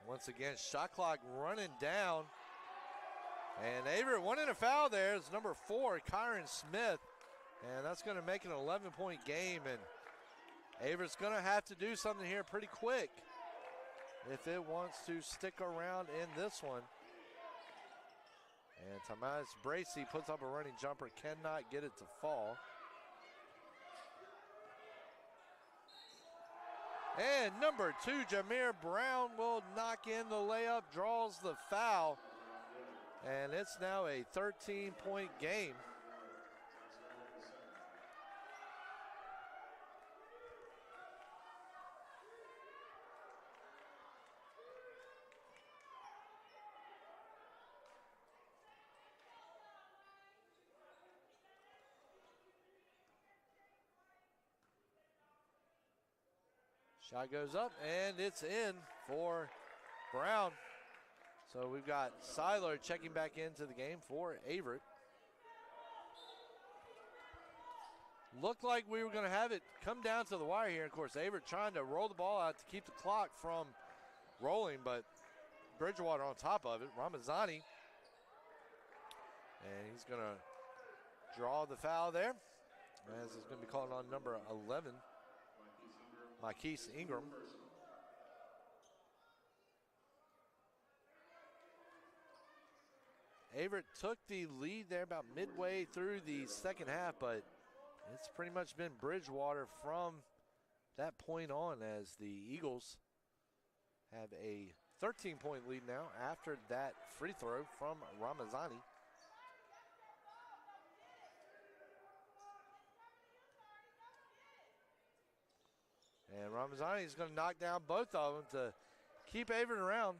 S1: Once again, shot clock running down. And Averett wanting a foul there. It's number 4, Kyron Smith. And that's going to make it an 11-point game. And Averett's going to have to do something here pretty quick if it wants to stick around in this one. And Tomas Bracey puts up a running jumper, cannot get it to fall. And number 2, Jameer Brown will knock in the layup, draws the foul. And it's now a 13-point game. Shot goes up, and it's in for Brown. So we've got Seiler checking back into the game for Averett. Looked like we were going to have it come down to the wire here. Of course, Averett trying to roll the ball out to keep the clock from rolling, but Bridgewater on top of it. Ramazani. And he's going to draw the foul there, as it's going to be called on number 11. Marquise Ingram. Averett took the lead there about midway through the second half, but it's pretty much been Bridgewater from that point on, as the Eagles have a 13-point lead now after that free throw from Ramazani. And Ramazani is going to knock down both of them to keep Averett around,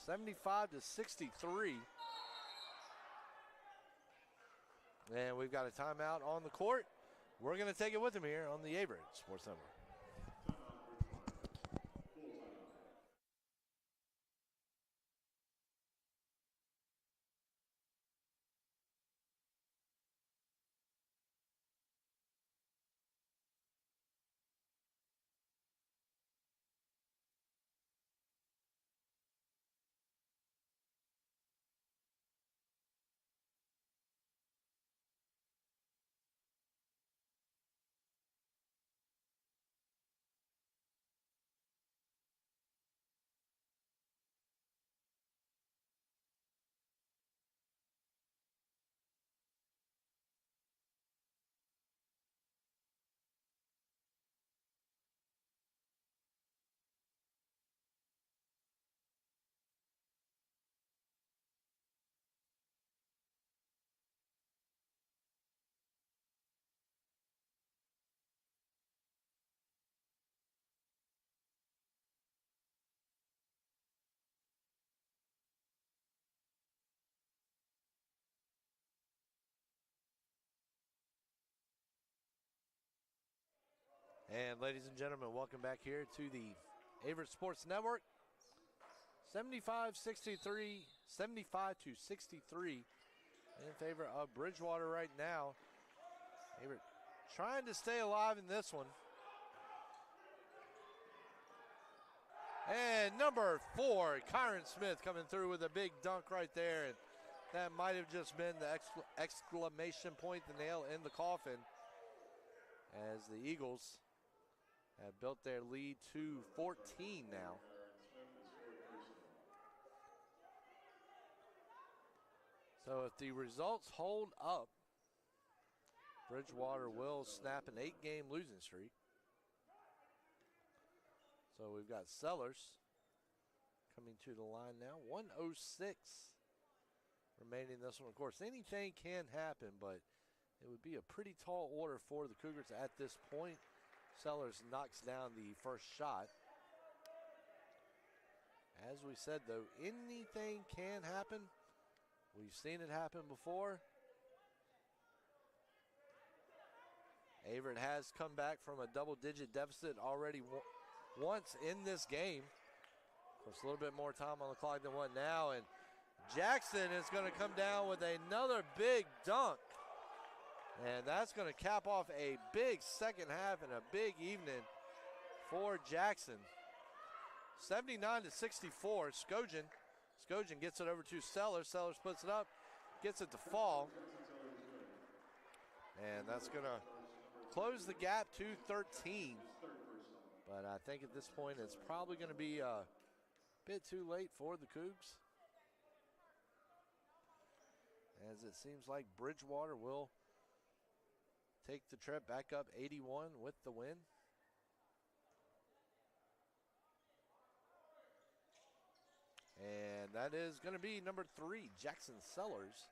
S1: 75-63. And we've got a timeout on the court. We're going to take it with him here on the Averett Sports Network. And ladies and gentlemen, welcome back here to the Averett Sports Network. 75-63, 75-63 in favor of Bridgewater right now. Averett trying to stay alive in this one. And number 4, Kyron Smith coming through with a big dunk right there. And that might have just been the exclamation point, the nail in the coffin, as the Eagles have built their lead to 14 now. So if the results hold up, Bridgewater will snap an 8-game losing streak. So we've got Sellers coming to the line now. 1:06 remaining in this one. Of course, anything can happen, but it would be a pretty tall order for the Cougars at this point. Sellers knocks down the first shot. As we said, though, anything can happen. We've seen it happen before. Averett has come back from a double-digit deficit already once in this game. Of course, a little bit more time on the clock than what now, and Jackson is going to come down with another big dunk. And that's going to cap off a big second half and a big evening for Jackson. 79-64, Skojan gets it over to Sellers. Sellers puts it up, gets it to fall. And that's going to close the gap to 13. But I think at this point it's probably going to be a bit too late for the Cougs, as it seems like Bridgewater will take the trip back up 81 with the win. And that is going to be number 3, Jackson Sellers,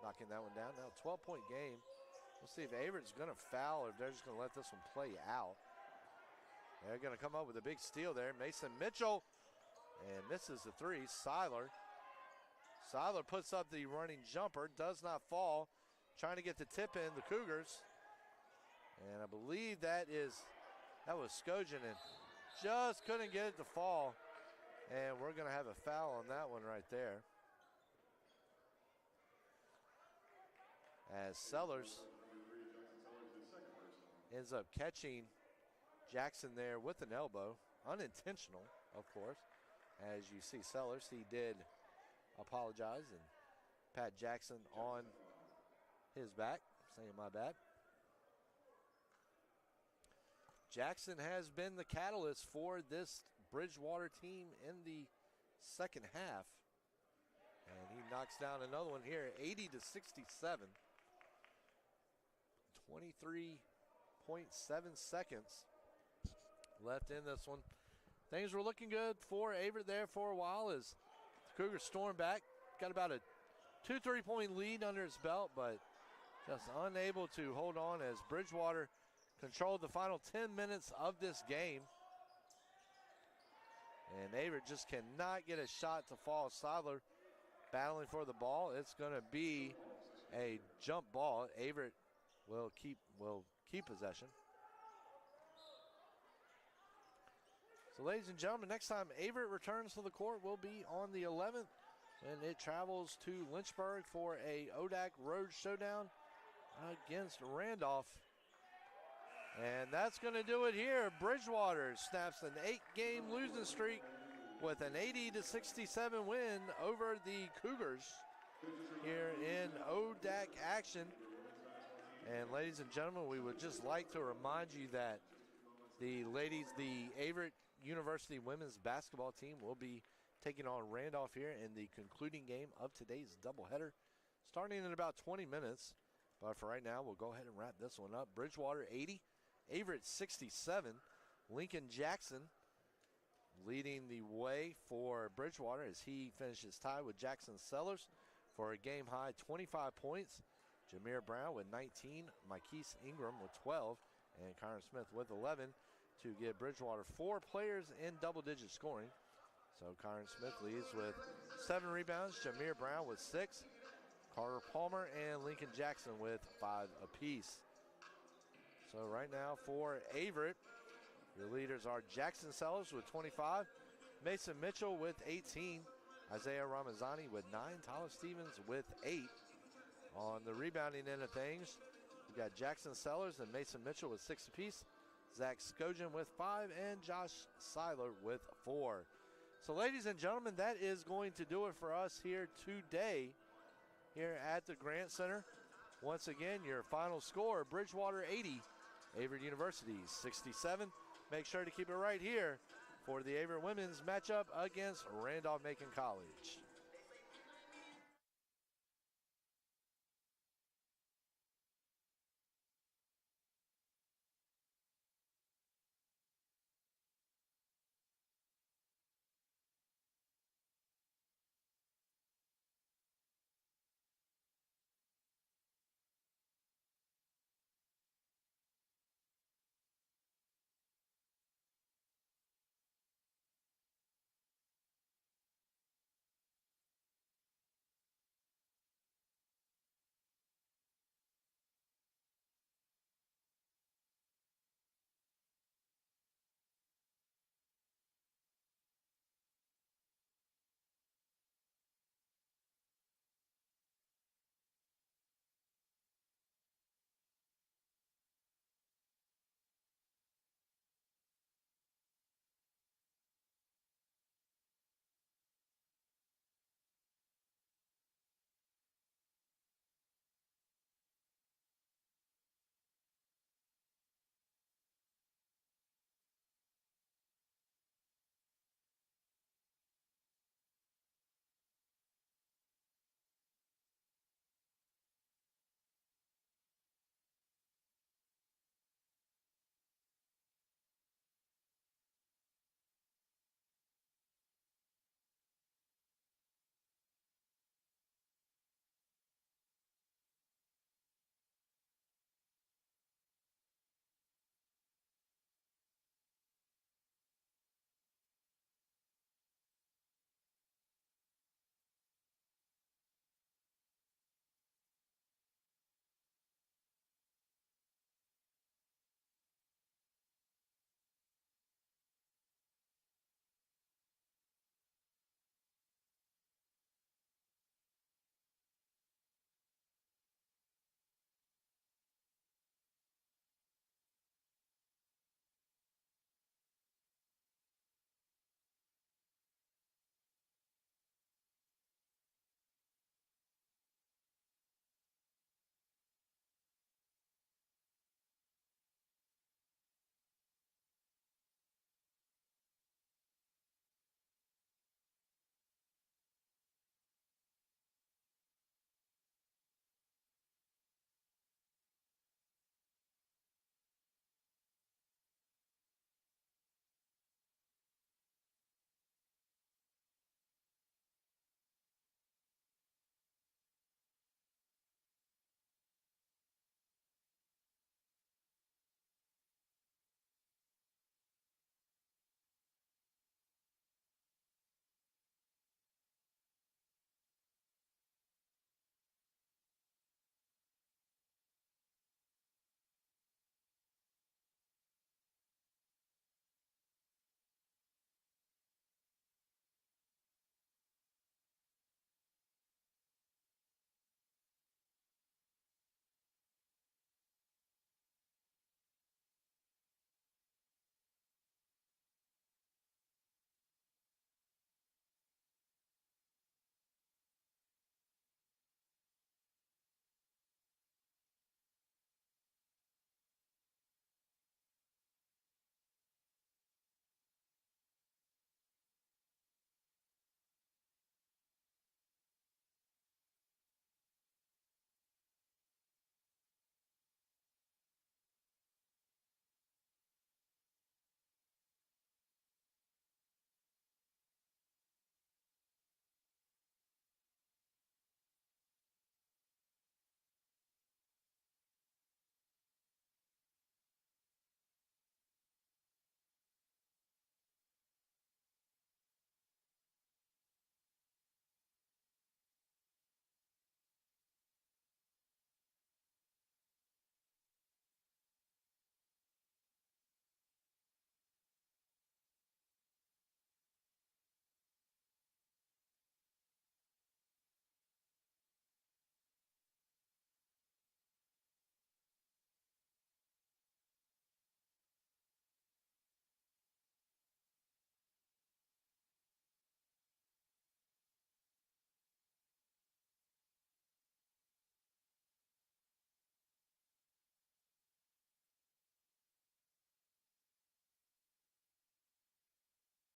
S1: knocking that one down. Now 12-point game. We'll see if Averett's going to foul or if they're just going to let this one play out. They're going to come up with a big steal there. Mason Mitchell, and misses the 3. Seiler puts up the running jumper, does not fall. Trying to get the tip in, the Cougars. And I believe that was Skojan, and just couldn't get it to fall. And we're going to have a foul on that one right there, as Sellers ends up catching Jackson there with an elbow. Unintentional, of course. As you see Sellers, he did apologize and pat Jackson on his back, saying my bad. Jackson has been the catalyst for this Bridgewater team in the second half. And he knocks down another one here, 80-67. 23.7 seconds left in this one. Things were looking good for Averett there for a while as the Cougars stormed back. Got about a 2 3-point lead under his belt, but just unable to hold on as Bridgewater controlled the final 10 minutes of this game. And Averett just cannot get a shot to fall. Seiler battling for the ball. It's going to be a jump ball. Averett will keep possession. So, ladies and gentlemen, next time Averett returns to the court will be on the 11th, and it travels to Lynchburg for a ODAC Road Showdown against Randolph. And that's going to do it here. Bridgewater snaps an 8-game losing streak with an 80-67 win over the Cougars here in ODAC action. And ladies and gentlemen, we would just like to remind you that the Averett University women's basketball team will be taking on Randolph here in the concluding game of today's doubleheader, starting in about 20 minutes. But for right now, we'll go ahead and wrap this one up. Bridgewater 80, Averett 67. Lincoln Jackson leading the way for Bridgewater as he finishes tied with Jackson Sellers for a game-high 25 points. Jameer Brown with 19, Mykese Ingram with 12, and Kyron Smith with 11 to get Bridgewater 4 players in double-digit scoring. So Kyron Smith leads with 7 rebounds, Jameer Brown with 6, Carter Palmer and Lincoln Jackson with 5 apiece. So right now for Averett, your leaders are Jackson Sellers with 25, Mason Mitchell with 18, Isaiah Ramazani with 9, Tyler Stevens with 8. On the rebounding end of things, we got Jackson Sellers and Mason Mitchell with 6 apiece, Zach Skojan with 5, and Josh Seiler with 4. So ladies and gentlemen, that is going to do it for us here today here at the Grant Center. Once again, your final score, Bridgewater 80, Averett University 67. Make sure to keep it right here for the Averett women's matchup against Randolph-Macon College.